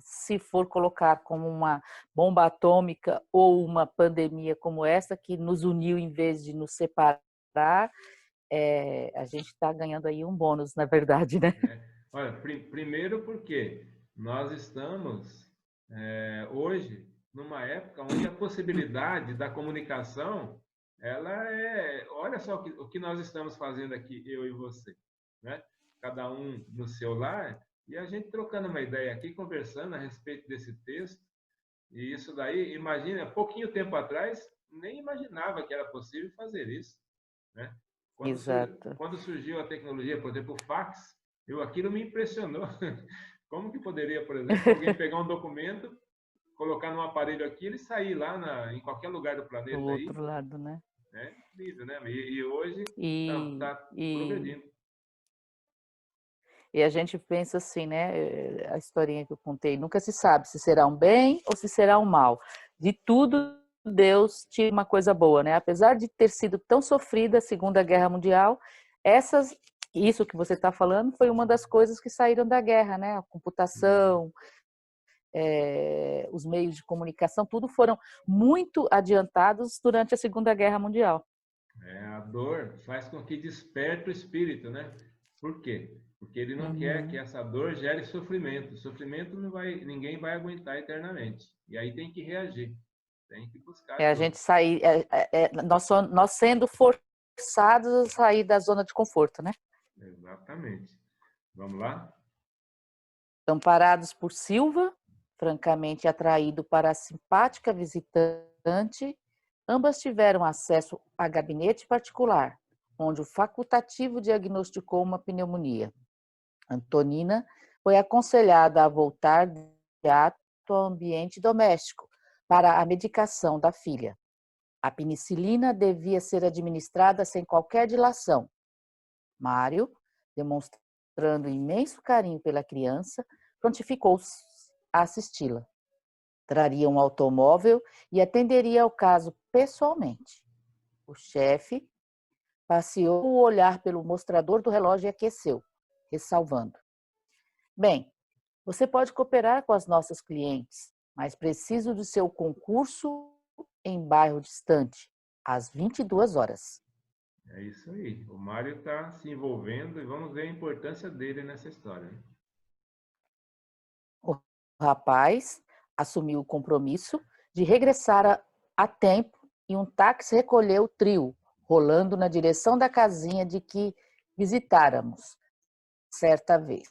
Speaker 1: se for colocar como uma bomba atômica ou uma pandemia como essa, que nos uniu em vez de nos separar, a gente está ganhando aí um bônus, na verdade, né?
Speaker 2: Olha, primeiro porque nós estamos hoje numa época onde a possibilidade da comunicação, ela olha só o que nós estamos fazendo aqui, eu e você, né? Cada um no seu lar, e a gente trocando uma ideia aqui, conversando a respeito desse texto, e isso daí, imagina, pouquinho tempo atrás, nem imaginava que era possível fazer isso, né?
Speaker 1: Exato.
Speaker 2: Quando surgiu a tecnologia, por exemplo, o fax, aquilo me impressionou. Como que poderia, por exemplo, alguém pegar um documento, colocar num aparelho aqui e sair lá em qualquer lugar do
Speaker 1: Do
Speaker 2: planeta aí?
Speaker 1: outro lado, né?
Speaker 2: É incrível, né? E hoje
Speaker 1: E,
Speaker 2: tá
Speaker 1: e
Speaker 2: progredindo.
Speaker 1: E a gente pensa assim, né? A historinha que eu contei, nunca se sabe se será um bem ou se será um mal. De tudo, Deus tira uma coisa boa, né? Apesar de ter sido tão sofrida a Segunda Guerra Mundial, isso que você está falando foi uma das coisas que saíram da guerra, né? A computação, os meios de comunicação, tudo foram muito adiantados durante a Segunda Guerra Mundial.
Speaker 2: A dor faz com que desperte o espírito, né? Por quê? Porque ele não quer que
Speaker 1: Uhum.
Speaker 2: essa dor gere sofrimento. Sofrimento ninguém vai aguentar eternamente. E aí tem que reagir, tem que buscar
Speaker 1: A
Speaker 2: ajuda.
Speaker 1: gente sair, nós sendo forçados a sair da zona de conforto, né?
Speaker 2: Exatamente. Vamos lá?
Speaker 1: Amparados por Silva, francamente atraído para a simpática visitante, ambas tiveram acesso a gabinete particular, onde o facultativo diagnosticou uma pneumonia. Antonina foi aconselhada a voltar de imediato ao ambiente doméstico para a medicação da filha. A penicilina devia ser administrada sem qualquer dilação. Mário, demonstrando imenso carinho pela criança, prontificou-se a assisti-la. Traria um automóvel e atenderia ao caso pessoalmente. O chefe passeou o olhar pelo mostrador do relógio e aqueceu, ressalvando: Bem, você pode cooperar com as nossas clientes, mas preciso do seu concurso em bairro distante, às 22 horas.
Speaker 2: É isso aí. O Mário está se envolvendo e vamos ver a importância dele nessa história. Né?
Speaker 1: O rapaz assumiu o compromisso de regressar a tempo e um táxi recolheu o trio, rolando na direção da casinha de que visitáramos certa vez.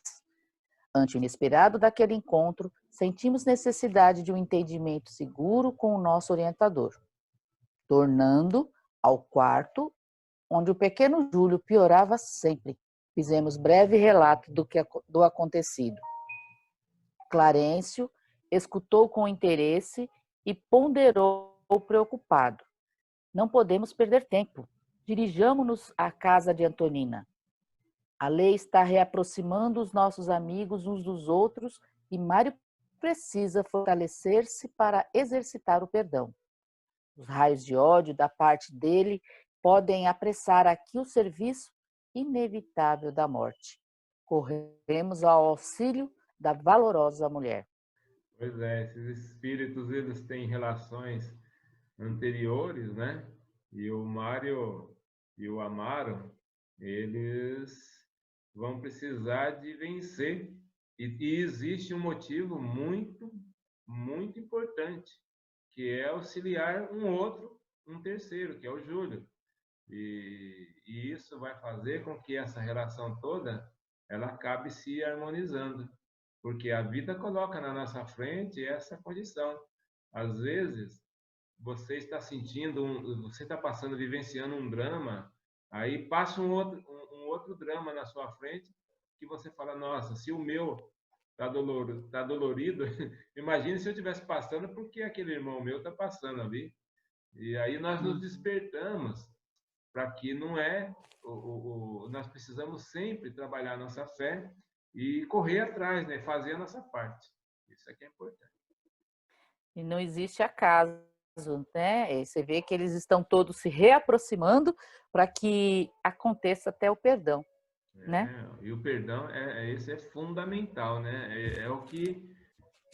Speaker 1: Ante o inesperado daquele encontro, sentimos necessidade de um entendimento seguro com o nosso orientador, tornando ao quarto onde o pequeno Júlio piorava sempre. Fizemos breve relato do acontecido. Clarencio escutou com interesse e ponderou preocupado. Não podemos perder tempo. Dirijamo-nos à casa de Antonina. A lei está reaproximando os nossos amigos uns dos outros e Mário precisa fortalecer-se para exercitar o perdão. Os raios de ódio da parte dele podem apressar aqui o serviço inevitável da morte. Corremos ao auxílio da valorosa mulher.
Speaker 2: Pois é, esses espíritos, eles têm relações anteriores, né? E o Mário e o Amaro, eles vão precisar de vencer. E existe um motivo muito importante, que é auxiliar um outro, um terceiro, que é o Júlio. E isso vai fazer com que essa relação toda ela acabe se harmonizando, porque a vida coloca na nossa frente essa condição. Às vezes, você está sentindo, você está passando, vivenciando um drama, aí passa um outro drama na sua frente, que você fala, nossa, se o meu tá dolorido, imagine se eu estivesse passando porque aquele irmão meu está passando ali. E aí nós nos despertamos para que não é, nós precisamos sempre trabalhar nossa fé e correr atrás, né? Fazer a nossa parte. Isso aqui é importante.
Speaker 1: E não existe acaso, né? Você vê que eles estão todos se reaproximando para que aconteça até o perdão, né?
Speaker 2: E o perdão, esse é fundamental, né? É o que,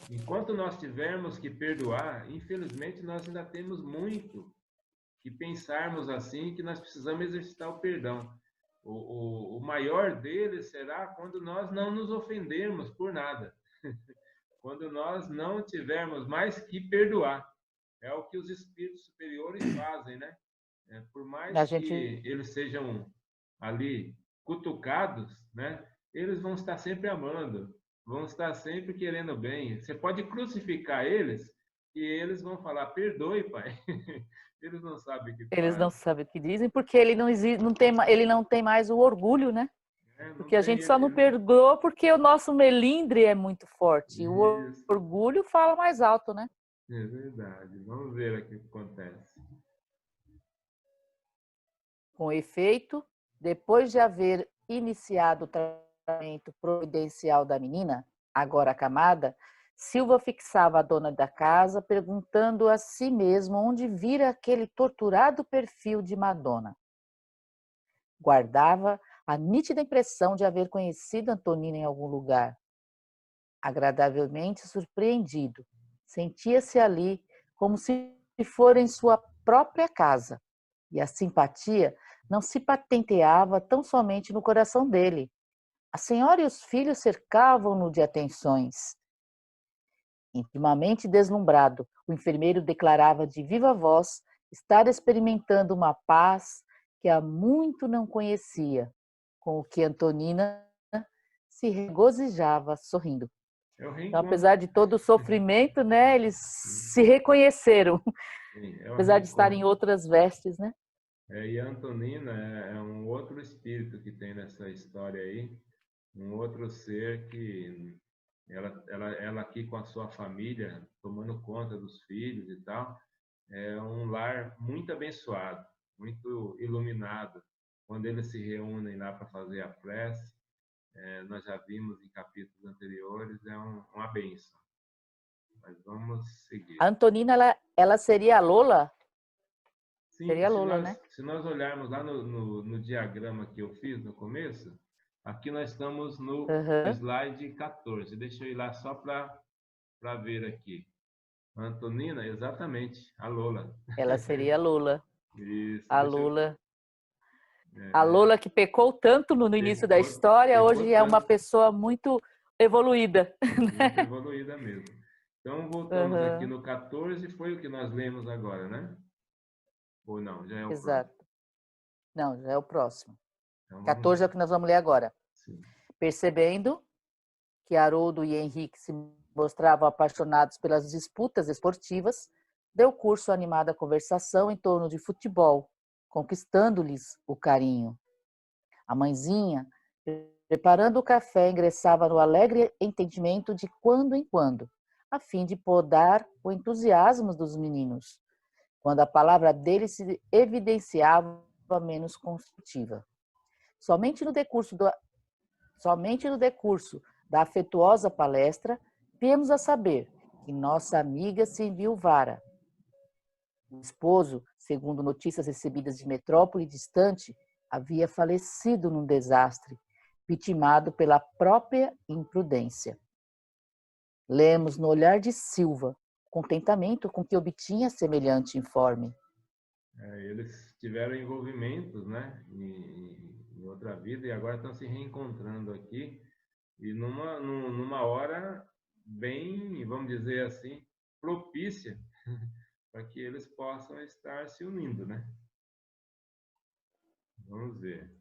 Speaker 2: enquanto nós tivermos que perdoar, infelizmente nós ainda temos muito que pensarmos assim, que nós precisamos exercitar o perdão. O maior deles será quando nós não nos ofendermos por nada. Quando nós não tivermos mais que perdoar. É o que os espíritos superiores fazem, né? Por mais
Speaker 1: A
Speaker 2: que
Speaker 1: gente
Speaker 2: eles sejam ali cutucados, né? Eles vão estar sempre amando, vão estar sempre querendo bem. Você pode crucificar eles e eles vão falar, perdoe, pai. Eles não sabem o que
Speaker 1: Eles não
Speaker 2: fazem.
Speaker 1: sabem o que dizem porque ele não existe, ele não tem mais o orgulho, né?
Speaker 2: Não
Speaker 1: Porque a
Speaker 2: tem
Speaker 1: gente só não
Speaker 2: ele.
Speaker 1: perdoou porque o nosso melindre é muito forte. E o
Speaker 2: Isso,
Speaker 1: orgulho fala mais alto, né?
Speaker 2: é verdade. Vamos ver aqui o que acontece.
Speaker 1: Com efeito, depois de haver iniciado o tratamento providencial da menina, agora acamada, Silva fixava a dona da casa, perguntando a si mesmo onde vira aquele torturado perfil de Madonna. Guardava a nítida impressão de haver conhecido Antonina em algum lugar. Agradavelmente surpreendido, sentia-se ali como se fora em sua própria casa, e a simpatia não se patenteava tão somente no coração dele. A senhora e os filhos cercavam-no de atenções. Intimamente deslumbrado, o enfermeiro declarava de viva voz estar experimentando uma paz que há muito não conhecia, com o que Antonina se regozijava sorrindo.
Speaker 2: É o
Speaker 1: Então,
Speaker 2: reencontro.
Speaker 1: apesar de todo o sofrimento, né, eles se reconheceram,
Speaker 2: Sim, é o
Speaker 1: apesar de estarem em
Speaker 2: reencontro.
Speaker 1: outras vestes, né?
Speaker 2: E a Antonina é um outro espírito que tem nessa história aí, um outro ser que ela aqui com a sua família, tomando conta dos filhos e tal, é um lar muito abençoado, muito iluminado. Quando eles se reúnem lá para fazer a prece, nós já vimos em capítulos anteriores, é uma bênção. Mas vamos seguir.
Speaker 1: A Antonina, ela seria a Lola?
Speaker 2: Sim,
Speaker 1: Seria a Lola, né?
Speaker 2: se nós olharmos lá no diagrama que eu fiz no começo, aqui nós estamos no
Speaker 1: Uhum.
Speaker 2: slide 14. Deixa eu ir lá só para ver aqui. A Antonina, exatamente, a Lola.
Speaker 1: Ela seria a Lola.
Speaker 2: Isso,
Speaker 1: A
Speaker 2: deixa eu.
Speaker 1: Lola. A
Speaker 2: É,
Speaker 1: Lola que pecou tanto no início da história,
Speaker 2: pecou
Speaker 1: hoje é uma
Speaker 2: tanto,
Speaker 1: pessoa muito evoluída.
Speaker 2: muito evoluída mesmo. Então, voltamos aqui
Speaker 1: Uhum.
Speaker 2: no 14, foi o que nós lemos agora, né? Ou não, já é o próximo.
Speaker 1: Exato. Não, já é o próximo.
Speaker 2: Então, vamos
Speaker 1: 14 é o
Speaker 2: lá.
Speaker 1: que nós vamos ler agora.
Speaker 2: Sim.
Speaker 1: Percebendo que Haroldo e Henrique se mostravam apaixonados pelas disputas esportivas, deu curso à animada conversação em torno de futebol, conquistando-lhes o carinho. A mãezinha, preparando o café, ingressava no alegre entendimento de quando em quando, a fim de podar o entusiasmo dos meninos, quando a palavra deles se evidenciava menos construtiva. Somente no decurso da afetuosa palestra, viemos a saber que nossa amiga se enviuvara. O esposo, segundo notícias recebidas de metrópole distante, havia falecido num desastre, vitimado pela própria imprudência. Lemos no olhar de Silva contentamento com que obtinha semelhante informe.
Speaker 2: Eles tiveram envolvimentos, né, em outra vida e agora estão se reencontrando aqui e numa hora bem, vamos dizer assim, propícia para que eles possam estar se unindo, né? Vamos ver.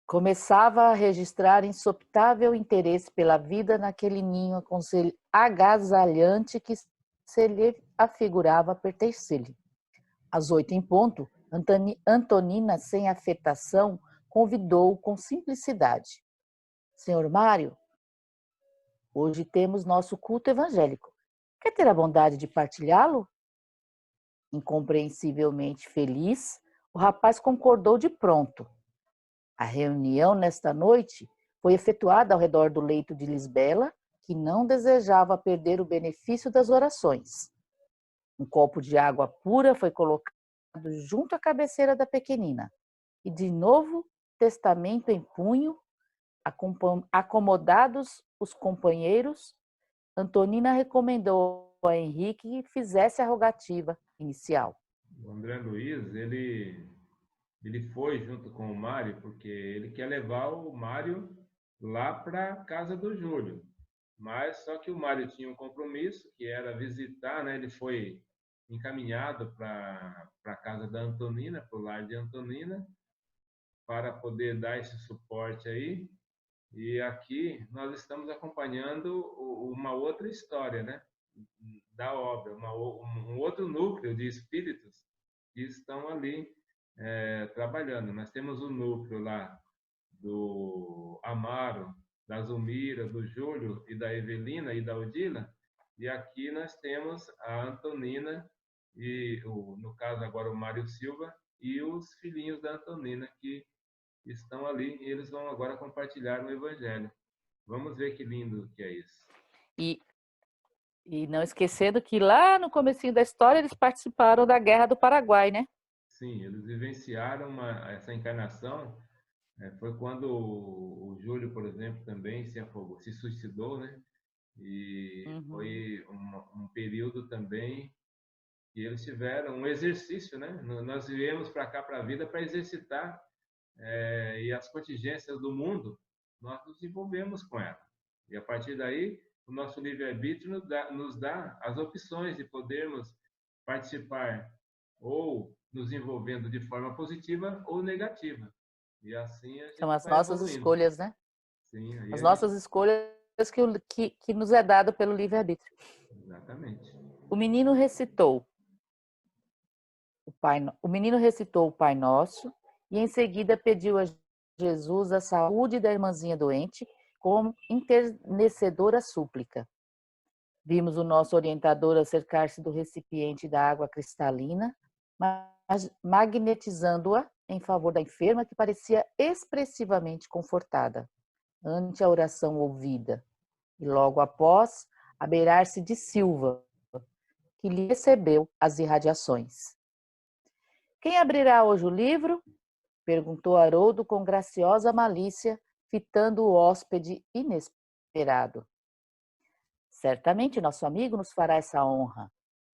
Speaker 1: Começava a registrar insopitável interesse pela vida naquele ninho agasalhante que se lhe afigurava pertencer-lhe. Às 8 em ponto, Antonina, sem afetação, convidou-o com simplicidade. Senhor Mário, hoje temos nosso culto evangélico. Quer ter a bondade de partilhá-lo? Incompreensivelmente feliz, o rapaz concordou de pronto. A reunião nesta noite foi efetuada ao redor do leito de Lisbela, que não desejava perder o benefício das orações. Um copo de água pura foi colocado junto à cabeceira da pequenina, e de novo, testamento em punho, acomodados os companheiros, Antonina recomendou a Henrique que fizesse a rogativa inicial.
Speaker 2: O André Luiz, ele foi junto com o Mário porque ele quer levar o Mário lá para a casa do Júlio. Mas só que o Mário tinha um compromisso, que era visitar, né? Ele foi encaminhado para a casa da Antonina, para o lar de Antonina, para poder dar esse suporte aí. E aqui nós estamos acompanhando uma outra história, né? Da obra, um outro núcleo de espíritos que estão ali trabalhando. Nós temos o núcleo lá do Amaro, da Zulmira, do Júlio e da Evelina e da Odila, e aqui nós temos a Antonina e, no caso agora o Mário Silva, e os filhinhos da Antonina que estão ali e eles vão agora compartilhar o Evangelho. Vamos ver que lindo que é isso.
Speaker 1: E não esquecendo que lá no comecinho da história eles participaram da Guerra do Paraguai, né?
Speaker 2: Sim, eles vivenciaram essa encarnação. Foi quando o Júlio, por exemplo, também se afogou, se suicidou, né? E foi um período também que eles tiveram um exercício, né? Nós viemos para cá, para a vida, para exercitar e as contingências do mundo, nós nos envolvemos com ela. E a partir daí, o nosso livre-arbítrio nos dá as opções de podermos participar ou nos envolvendo de forma positiva ou negativa. E assim a gente
Speaker 1: São as
Speaker 2: vai
Speaker 1: nossas
Speaker 2: evoluindo.
Speaker 1: escolhas, né?
Speaker 2: Sim, aí
Speaker 1: as nossas escolhas que nos é dado pelo livre-arbítrio.
Speaker 2: Exatamente.
Speaker 1: O menino recitou o Pai Nosso e em seguida pediu a Jesus a saúde da irmãzinha doente como enternecedora súplica. Vimos o nosso orientador acercar-se do recipiente da água cristalina, magnetizando-a em favor da enferma que parecia expressivamente confortada ante a oração ouvida, e logo após, a beirar-se de Silva, que lhe recebeu as irradiações. Quem abrirá hoje o livro? Perguntou Haroldo com graciosa malícia, fitando o hóspede inesperado. Certamente nosso amigo nos fará essa honra,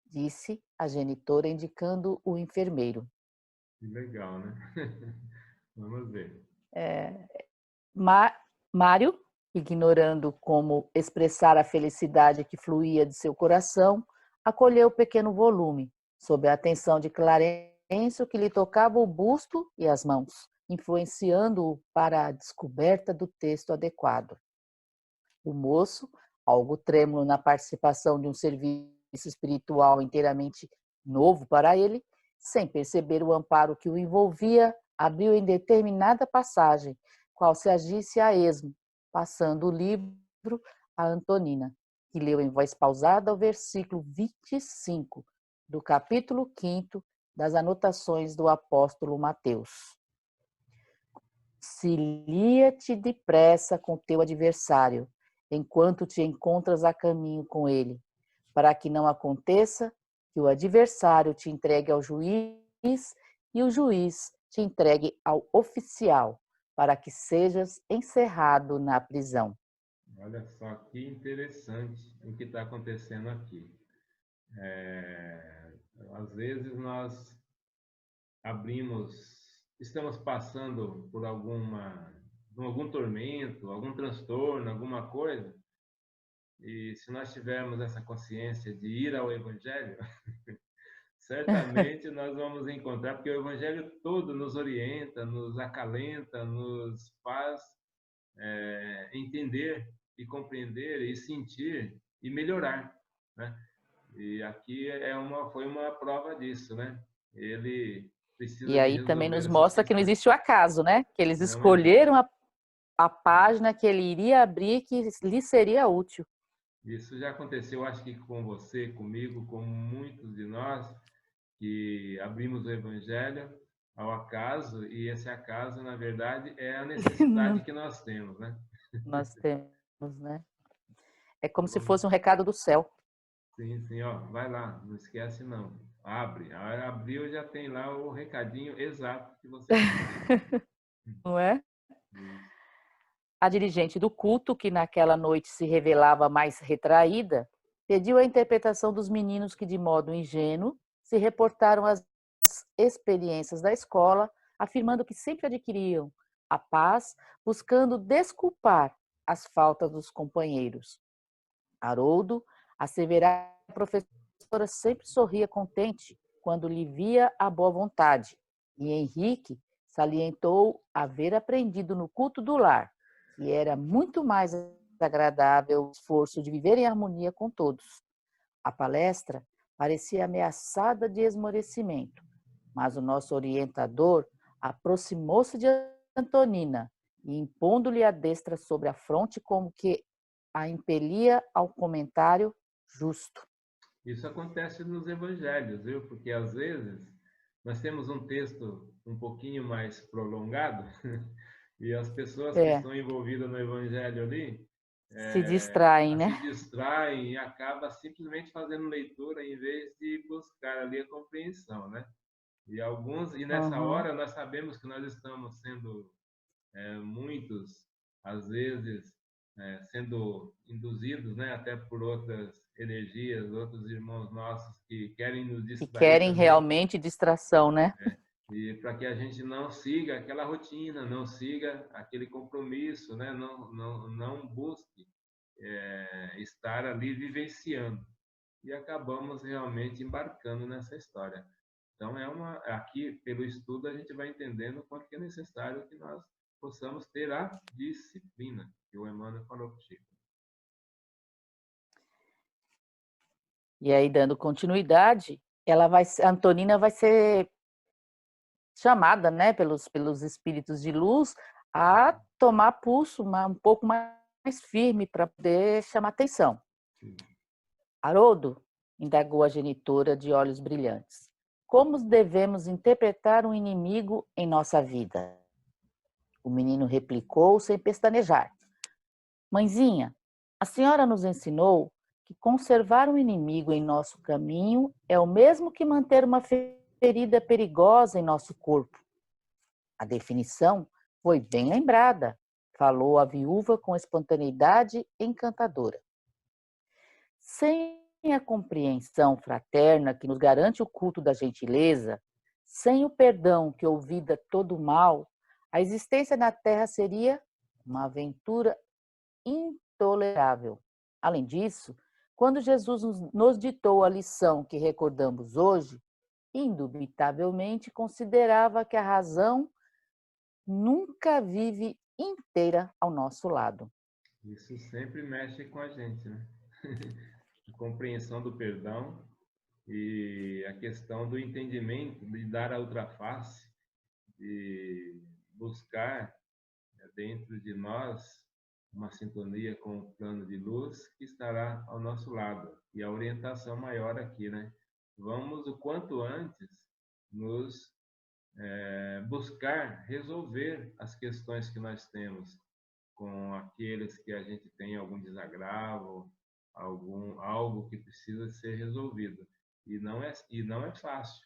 Speaker 1: disse a genitora, indicando o enfermeiro.
Speaker 2: Que legal, né? Vamos ver.
Speaker 1: Mário, ignorando como expressar a felicidade que fluía de seu coração, acolheu o pequeno volume, sob a atenção de Clarencio, que lhe tocava o busto e as mãos, influenciando-o para a descoberta do texto adequado. O moço, algo trêmulo na participação de um serviço espiritual inteiramente novo para ele, sem perceber o amparo que o envolvia, abriu em determinada passagem, qual se agisse a esmo, passando o livro a Antonina, que leu em voz pausada o versículo 25 do capítulo 5 das anotações do apóstolo Mateus. Concilia-te depressa com teu adversário, enquanto te encontras a caminho com ele, para que não aconteça que o adversário te entregue ao juiz e o juiz te entregue ao oficial, para que sejas encerrado na prisão.
Speaker 2: Olha só que interessante o que está acontecendo aqui. Às vezes nós abrimos, estamos passando por algum tormento, algum transtorno, alguma coisa, e se nós tivermos essa consciência de ir ao Evangelho, certamente nós vamos encontrar, porque o Evangelho todo nos orienta, nos acalenta, nos faz entender e compreender e sentir e melhorar, né? E aqui foi uma prova disso, né? Ele
Speaker 1: E
Speaker 2: precisa de
Speaker 1: aí também
Speaker 2: resolver
Speaker 1: nos
Speaker 2: essas
Speaker 1: mostra que não
Speaker 2: questões.
Speaker 1: existe o acaso, né? Que eles
Speaker 2: Não existe.
Speaker 1: escolheram a página que ele iria abrir que lhe seria útil.
Speaker 2: Isso já aconteceu, acho que com você, comigo, com muitos de nós, que abrimos o Evangelho ao acaso, e esse acaso, na verdade, é a necessidade que nós temos, né?
Speaker 1: Nós temos, né? É como se
Speaker 2: Vamos.
Speaker 1: fosse um recado do céu.
Speaker 2: Sim, sim, ó, vai lá, não esquece não. Abre. Abriu, já tem lá o recadinho exato que você precisa.
Speaker 1: Não é?
Speaker 2: Isso.
Speaker 1: A dirigente do culto, que naquela noite se revelava mais retraída, pediu a interpretação dos meninos que, de modo ingênuo, se reportaram às experiências da escola, afirmando que sempre adquiriam a paz, buscando desculpar as faltas dos companheiros. Haroldo asseverava que a professora sempre sorria contente quando lhe via a boa vontade, e Henrique salientou haver aprendido no culto do lar que era muito mais agradável o esforço de viver em harmonia com todos. A palestra parecia ameaçada de esmorecimento, mas o nosso orientador aproximou-se de Antonina e, impondo-lhe a destra sobre a fronte, como que a impelia ao comentário justo.
Speaker 2: Isso acontece nos evangelhos, viu? Porque às vezes nós temos um texto um pouquinho mais prolongado e as pessoas que
Speaker 1: É,
Speaker 2: estão envolvidas no evangelho ali
Speaker 1: se distraem,
Speaker 2: se
Speaker 1: né?
Speaker 2: distraem e acaba simplesmente fazendo leitura em vez de buscar ali a compreensão, né? E nessa
Speaker 1: Uhum.
Speaker 2: hora nós sabemos que nós estamos sendo muitos, às vezes, sendo induzidos, né, até por outras energias, outros irmãos nossos que querem nos
Speaker 1: Que
Speaker 2: distrair
Speaker 1: querem
Speaker 2: também,
Speaker 1: realmente distração, né?
Speaker 2: e para que a gente não siga aquela rotina, não siga aquele compromisso, né, não busque estar ali vivenciando. E acabamos realmente embarcando nessa história. Então, aqui, pelo estudo, a gente vai entendendo o quanto que é necessário que nós possamos ter a disciplina, que o Emmanuel falou para o Chico.
Speaker 1: E aí, dando continuidade, a Antonina vai ser chamada, né, pelos espíritos de luz a tomar pulso um pouco mais firme para poder chamar atenção.
Speaker 2: Sim.
Speaker 1: Haroldo, indagou a genitora de olhos brilhantes, como devemos interpretar um inimigo em nossa vida? O menino replicou sem pestanejar. Mãezinha, a senhora nos ensinou que conservar um inimigo em nosso caminho é o mesmo que manter uma ferida perigosa em nosso corpo. A definição foi bem lembrada, falou a viúva com espontaneidade encantadora. Sem a compreensão fraterna que nos garante o culto da gentileza, sem o perdão que olvida todo o mal, a existência na Terra seria uma aventura intolerável. Além disso, quando Jesus nos ditou a lição que recordamos hoje, indubitavelmente considerava que a razão nunca vive inteira ao nosso lado.
Speaker 2: Isso sempre mexe com a gente, né? A compreensão do perdão e a questão do entendimento, de dar a outra face, de buscar dentro de nós uma sintonia com o plano de luz que estará ao nosso lado. E a orientação maior aqui, né? Vamos o quanto antes nos buscar resolver as questões que nós temos com aqueles que a gente tem algum desagravo, algo que precisa ser resolvido. E não é fácil,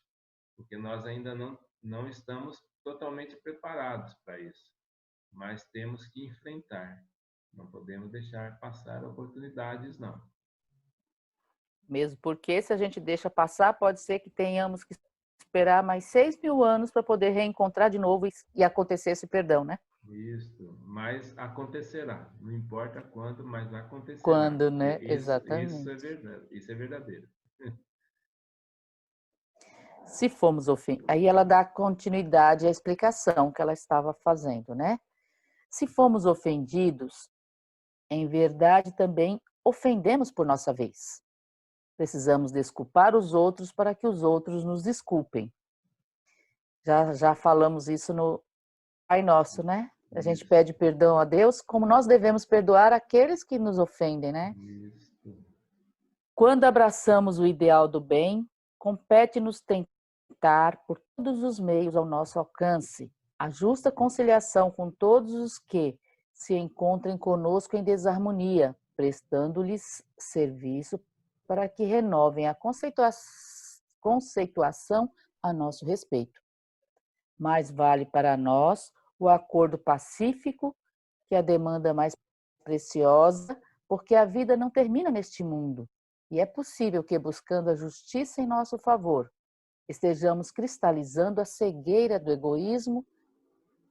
Speaker 2: porque nós ainda não estamos totalmente preparados para isso, mas temos que enfrentar. Não podemos deixar passar oportunidades, não.
Speaker 1: Mesmo porque se a gente deixa passar, pode ser que tenhamos que esperar mais 6.000 anos para poder reencontrar de novo e acontecer esse perdão, né?
Speaker 2: Isso, mas acontecerá. Não importa quando, mas acontecerá.
Speaker 1: Quando, né?
Speaker 2: Isso
Speaker 1: Exatamente.
Speaker 2: é verdade, isso é verdadeiro.
Speaker 1: Se fomos ofendidos, aí ela dá continuidade à explicação que ela estava fazendo, né? Se fomos ofendidos, em verdade também ofendemos por nossa vez. Precisamos desculpar os outros para que os outros nos desculpem. Já falamos isso no Pai Nosso, né? A gente
Speaker 2: Isso,
Speaker 1: pede perdão a Deus, como nós devemos perdoar aqueles que nos ofendem, né?
Speaker 2: isso.
Speaker 1: Quando abraçamos o ideal do bem, compete-nos tentar, por todos os meios ao nosso alcance, a justa conciliação com todos os que se encontrem conosco em desarmonia, prestando-lhes serviço para que renovem a conceituação a nosso respeito. Mais vale para nós o acordo pacífico que a demanda mais preciosa, porque a vida não termina neste mundo. E é possível que, buscando a justiça em nosso favor, estejamos cristalizando a cegueira do egoísmo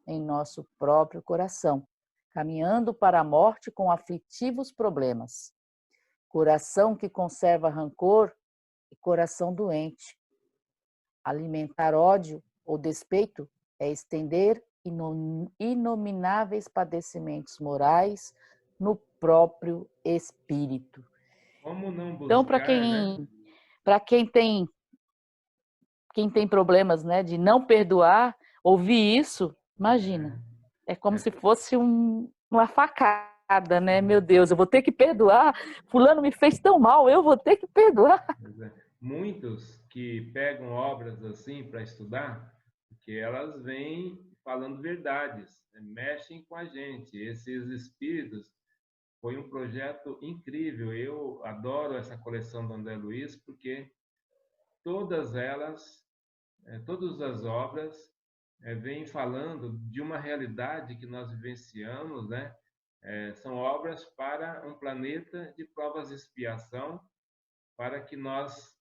Speaker 1: em nosso próprio coração, caminhando para a morte com aflitivos problemas. Coração que conserva rancor e coração doente. Alimentar ódio ou despeito é estender inomináveis padecimentos morais no próprio espírito.
Speaker 2: Como não
Speaker 1: Então,
Speaker 2: buscar, né?
Speaker 1: para quem tem problemas, né, de não perdoar, ouvir isso, imagina, é como
Speaker 2: É,
Speaker 1: se fosse uma facada, né? Meu Deus, eu vou ter que perdoar. Fulano me fez tão mal, eu vou ter que perdoar.
Speaker 2: muitos que pegam obras assim para estudar, porque elas vêm falando verdades, né? Mexem com a gente. Esses espíritos foi um projeto incrível. Eu adoro essa coleção do André Luiz, porque todas elas, todas as obras, vêm falando de uma realidade que nós vivenciamos, né? São obras para um planeta de provas e expiação, para que nós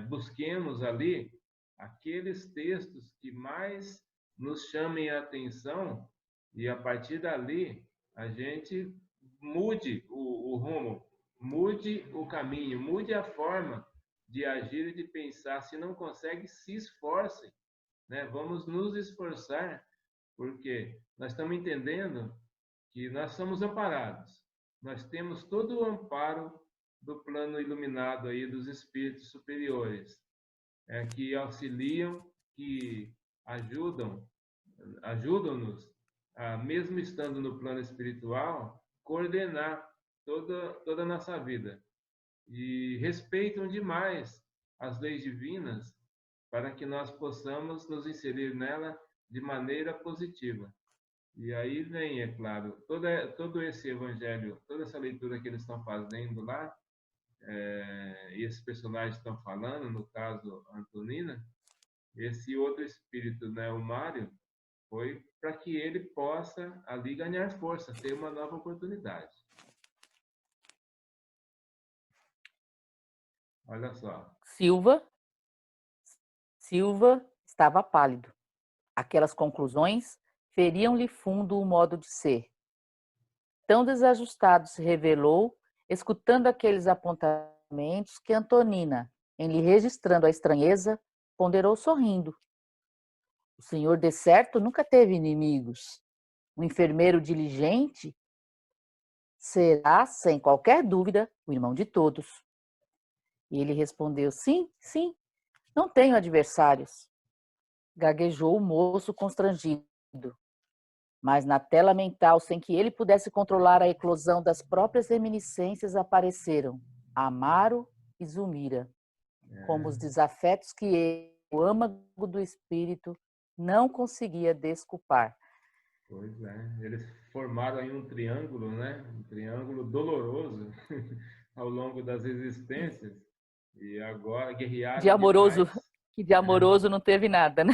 Speaker 2: busquemos ali aqueles textos que mais nos chamem a atenção e a partir dali a gente mude o rumo, mude o caminho, mude a forma de agir e de pensar. Se não consegue, se esforce, né? Vamos nos esforçar, porque nós estamos entendendo que nós somos amparados. Nós temos todo o amparo do plano iluminado aí dos espíritos superiores, que auxiliam, que ajudam-nos, mesmo estando no plano espiritual, coordenar toda a nossa vida. E respeitam demais as leis divinas para que nós possamos nos inserir nela de maneira positiva. E aí vem, é claro, todo esse evangelho, toda essa leitura que eles estão fazendo lá, e esses personagens estão falando, no caso, a Antonina, esse outro espírito, né, o Mário, foi para que ele possa ali ganhar força, ter uma nova oportunidade. Olha só.
Speaker 1: Silva estava pálido. Aquelas conclusões feriam-lhe fundo o modo de ser. Tão desajustado se revelou, escutando aqueles apontamentos, que Antonina, em lhe registrando a estranheza, ponderou sorrindo. O senhor, de certo, nunca teve inimigos. Um enfermeiro diligente será, sem qualquer dúvida, o irmão de todos. E ele respondeu: sim, sim, não tenho adversários. Gaguejou o moço constrangido. Mas na tela mental, sem que ele pudesse controlar a eclosão das próprias reminiscências, apareceram Amaro e Zulmira, como os desafetos que ele, o âmago do espírito, não conseguia desculpar.
Speaker 2: Pois é, eles formaram aí um triângulo, né? Um triângulo doloroso ao longo das existências, E agora
Speaker 1: De
Speaker 2: guerrearam
Speaker 1: amoroso,
Speaker 2: demais,
Speaker 1: que de
Speaker 2: né?
Speaker 1: amoroso não teve nada, né?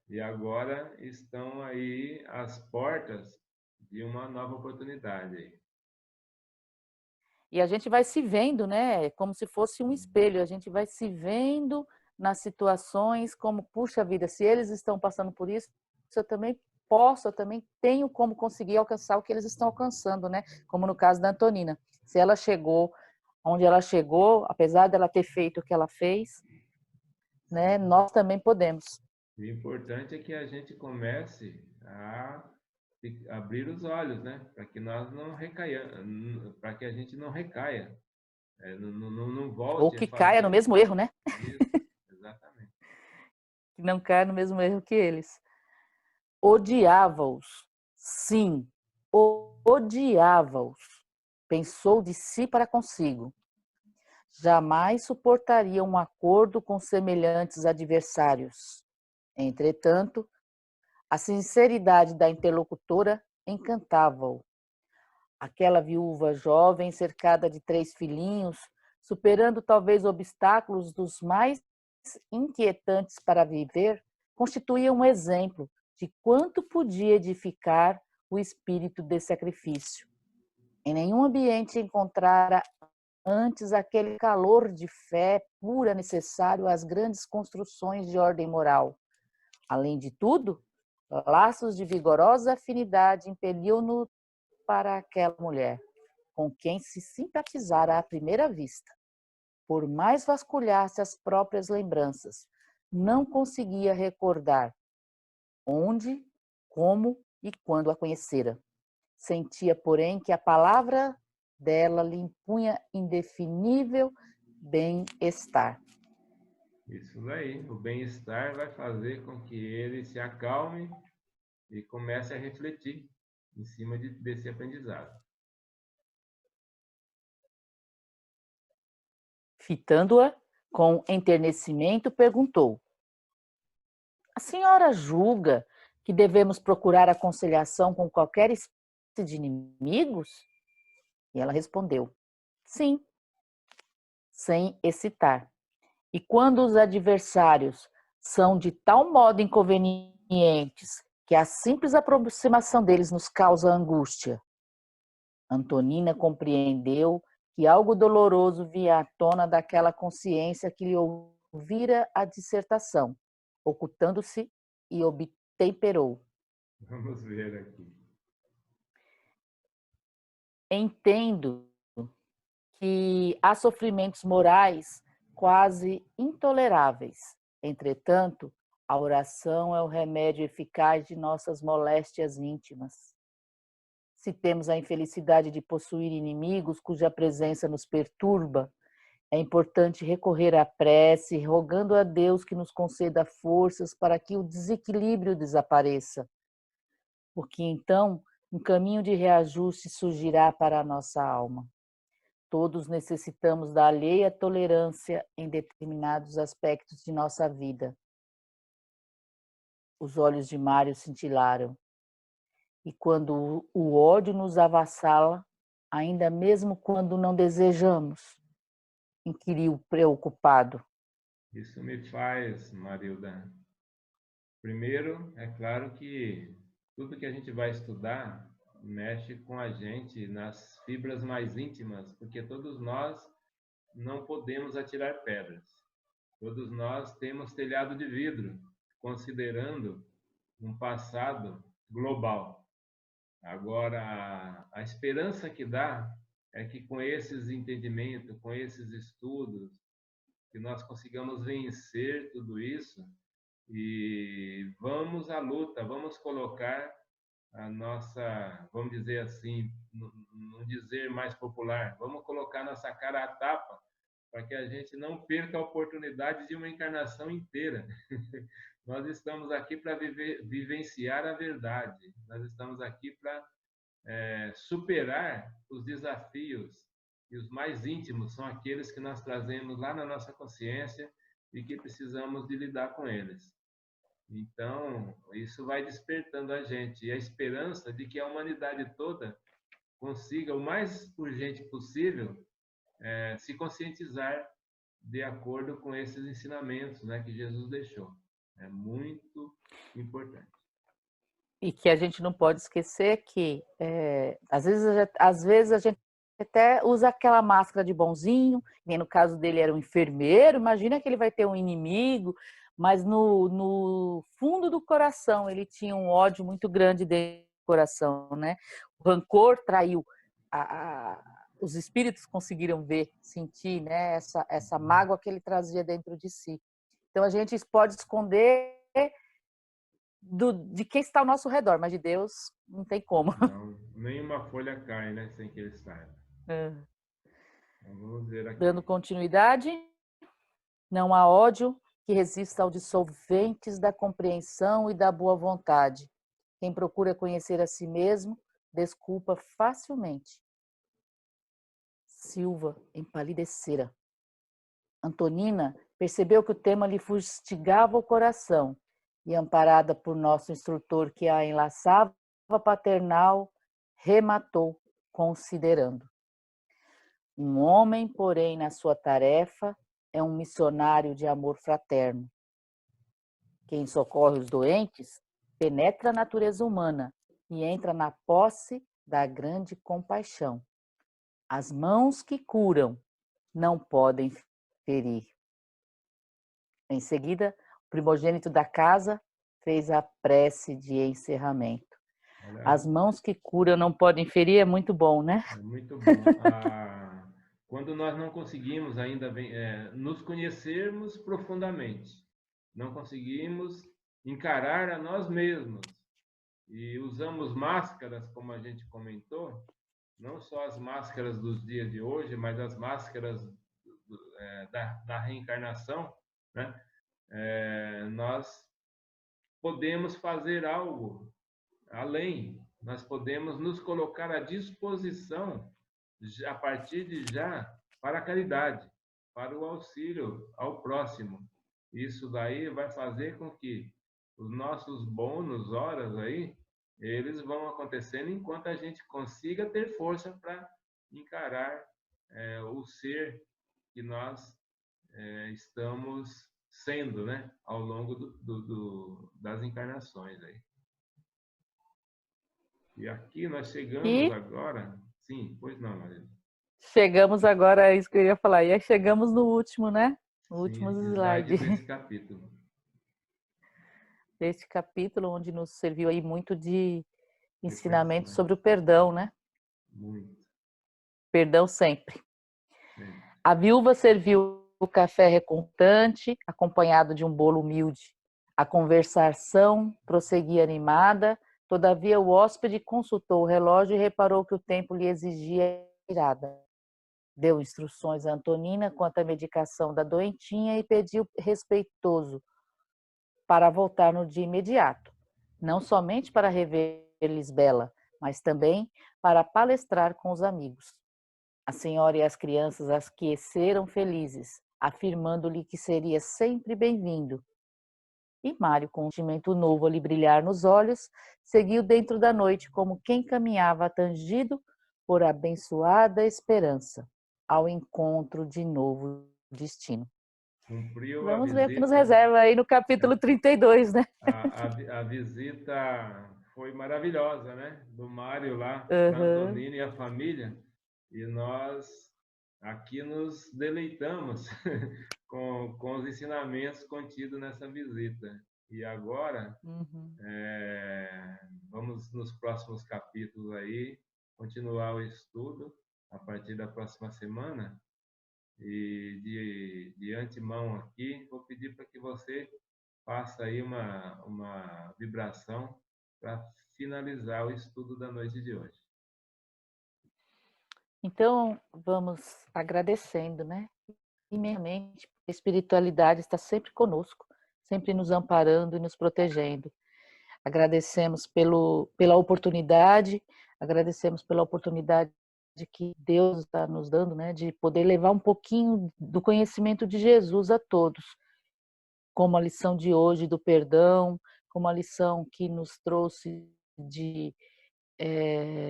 Speaker 2: E agora estão aí às portas de uma nova oportunidade aí.
Speaker 1: E a gente vai se vendo, né? Como se fosse um espelho. A gente vai se vendo nas situações como, puxa vida, se eles estão passando por isso, eu também posso, eu também tenho como conseguir alcançar o que eles estão alcançando, né? Como no caso da Antonina. Se ela chegou onde ela chegou, apesar dela ter feito o que ela fez, né? Nós também podemos.
Speaker 2: O importante é que a gente comece a abrir os olhos, né? Para que nós não recaiamos, para que a gente não recaia, não
Speaker 1: Ou
Speaker 2: volte a
Speaker 1: que caia no
Speaker 2: fazer
Speaker 1: mesmo erro, né?
Speaker 2: isso. Exatamente.
Speaker 1: Que não caia no mesmo erro que eles. Odiava-os. Sim, odiava-os. Pensou de si para consigo. Jamais suportaria um acordo com semelhantes adversários. Entretanto, a sinceridade da interlocutora encantava-o. Aquela viúva jovem, cercada de 3 filhinhos, superando talvez obstáculos dos mais inquietantes para viver, constituía um exemplo de quanto podia edificar o espírito de sacrifício. Em nenhum ambiente encontrara antes aquele calor de fé pura necessário às grandes construções de ordem moral. Além de tudo, laços de vigorosa afinidade impeliam-no para aquela mulher, com quem se simpatizara à primeira vista. Por mais vasculhasse as próprias lembranças, não conseguia recordar onde, como e quando a conhecera. Sentia, porém, que a palavra dela lhe impunha indefinível bem-estar.
Speaker 2: Isso daí. O bem-estar vai fazer com que ele se acalme e comece a refletir em cima desse aprendizado.
Speaker 1: Fitando-a com enternecimento, perguntou: a senhora julga que devemos procurar a conciliação com qualquer espécie de inimigos? E ela respondeu: sim, sem excitar. E quando os adversários são de tal modo inconvenientes que a simples aproximação deles nos causa angústia? Antonina compreendeu que algo doloroso vinha à tona daquela consciência que lhe ouvira a dissertação, ocultando-se e obtemperou.
Speaker 2: Vamos ver aqui.
Speaker 1: Entendo que há sofrimentos morais quase intoleráveis. Entretanto, a oração é o remédio eficaz de nossas moléstias íntimas. Se temos a infelicidade de possuir inimigos cuja presença nos perturba, é importante recorrer à prece, rogando a Deus que nos conceda forças para que o desequilíbrio desapareça, porque então um caminho de reajuste surgirá para a nossa alma. Todos necessitamos da alheia tolerância em determinados aspectos de nossa vida. Os olhos de Mário cintilaram. E quando o ódio nos avassala, ainda mesmo quando não desejamos, inquiriu preocupado.
Speaker 2: Isso me faz, Marilda. Primeiro, é claro que tudo que a gente vai estudar mexe com a gente nas fibras mais íntimas, porque todos nós não podemos atirar pedras. Todos nós temos telhado de vidro, considerando um passado global. Agora, a esperança que dá é que com esses entendimentos, com esses estudos, que nós consigamos vencer tudo isso e vamos à luta, vamos colocar a nossa, vamos dizer assim, num dizer mais popular, vamos colocar nossa cara à tapa para que a gente não perca a oportunidade de uma encarnação inteira. Nós estamos aqui para vivenciar a verdade, nós estamos aqui para superar os desafios, e os mais íntimos são aqueles que nós trazemos lá na nossa consciência e que precisamos de lidar com eles. Então, isso vai despertando a gente e a esperança de que a humanidade toda consiga, o mais urgente possível, se conscientizar de acordo com esses ensinamentos, né, que Jesus deixou. É muito importante.
Speaker 1: E que a gente não pode esquecer que, às vezes a gente até usa aquela máscara de bonzinho, nem no caso dele era um enfermeiro, imagina que ele vai ter um inimigo, mas no fundo do coração ele tinha um ódio muito grande dentro do coração, né? O rancor traiu, os espíritos conseguiram ver, sentir, né? Essa mágoa que ele trazia dentro de si. Então a gente pode esconder de quem está ao nosso redor, mas de Deus não tem como.
Speaker 2: Não, nenhuma folha cai, né, sem que ele saiba. Então, vamos ver aqui.
Speaker 1: Dando continuidade, não há ódio que resista aos dissolventes da compreensão e da boa vontade. Quem procura conhecer a si mesmo, desculpa facilmente. Silva empalidecera. Antonina percebeu que o tema lhe fustigava o coração e, amparada por nosso instrutor que a enlaçava paternal, rematou, considerando. Um homem, porém, na sua tarefa, é um missionário de amor fraterno. Quem socorre os doentes penetra a natureza humana e entra na posse da grande compaixão. As mãos que curam não podem ferir. Em seguida, o primogênito da casa fez a prece de encerramento. As mãos que curam não podem ferir é muito bom, né?
Speaker 2: É muito bom. Quando nós não conseguimos ainda nos conhecermos profundamente, não conseguimos encarar a nós mesmos e usamos máscaras, como a gente comentou, não só as máscaras dos dias de hoje, mas as máscaras da reencarnação, né? Nós podemos fazer algo além, nós podemos nos colocar à disposição, a partir de já, para a caridade, para o auxílio ao próximo. Isso daí vai fazer com que os nossos bônus horas aí, eles vão acontecendo enquanto a gente consiga ter força para encarar o ser que nós estamos sendo, né, ao longo das encarnações aí. E aqui nós chegamos agora. Sim, pois não, Maria.
Speaker 1: Chegamos agora, é isso que eu ia falar. E aí chegamos no último, né? No último slide.
Speaker 2: Desse capítulo.
Speaker 1: Deste capítulo, onde nos serviu aí muito de ensinamento sobre o perdão, né?
Speaker 2: Muito.
Speaker 1: Perdão sempre. A viúva serviu o café reconfortante, acompanhado de um bolo humilde. A conversação prosseguia animada, todavia o hóspede consultou o relógio e reparou que o tempo lhe exigia irada. Deu instruções a Antonina quanto à medicação da doentinha e pediu respeitoso para voltar no dia imediato, não somente para rever Lisbela, mas também para palestrar com os amigos. A senhora e as crianças aqueceram felizes, afirmando-lhe que seria sempre bem-vindo. E Mário, com um sentimento novo a lhe brilhar nos olhos, seguiu dentro da noite como quem caminhava tangido por abençoada esperança, ao encontro de novo destino.
Speaker 2: Cumpriu
Speaker 1: Vamos
Speaker 2: a
Speaker 1: ver
Speaker 2: visita,
Speaker 1: o que nos reserva aí no capítulo 32, né?
Speaker 2: A visita foi maravilhosa, né? Do Mário lá,
Speaker 1: Uhum.
Speaker 2: da Antonina e a família. E nós aqui nos deleitamos com os ensinamentos contidos nessa visita. E agora, vamos nos próximos capítulos aí, continuar o estudo a partir da próxima semana. E de antemão aqui, vou pedir para que você faça aí uma vibração para finalizar o estudo da noite de hoje.
Speaker 1: Então, vamos agradecendo, né? Imensamente, a espiritualidade está sempre conosco, sempre nos amparando e nos protegendo. Agradecemos pela oportunidade, agradecemos pela oportunidade que Deus está nos dando, né, de poder levar um pouquinho do conhecimento de Jesus a todos, como a lição de hoje do perdão, como a lição que nos trouxe de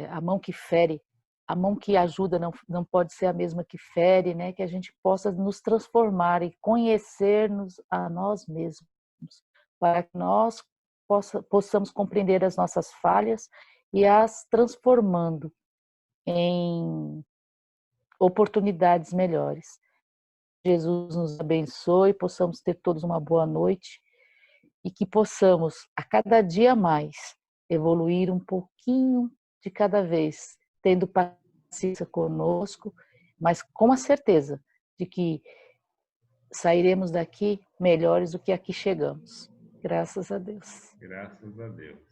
Speaker 1: a mão que fere, a mão que ajuda não pode ser a mesma que fere, né? Que a gente possa nos transformar e conhecer-nos a nós mesmos, para que nós possamos compreender as nossas falhas e as transformando em oportunidades melhores. Jesus nos abençoe, possamos ter todos uma boa noite e que possamos, a cada dia mais, evoluir um pouquinho de cada vez, tendo paciência conosco, mas com a certeza de que sairemos daqui melhores do que aqui chegamos. Graças a Deus.
Speaker 2: Graças a Deus.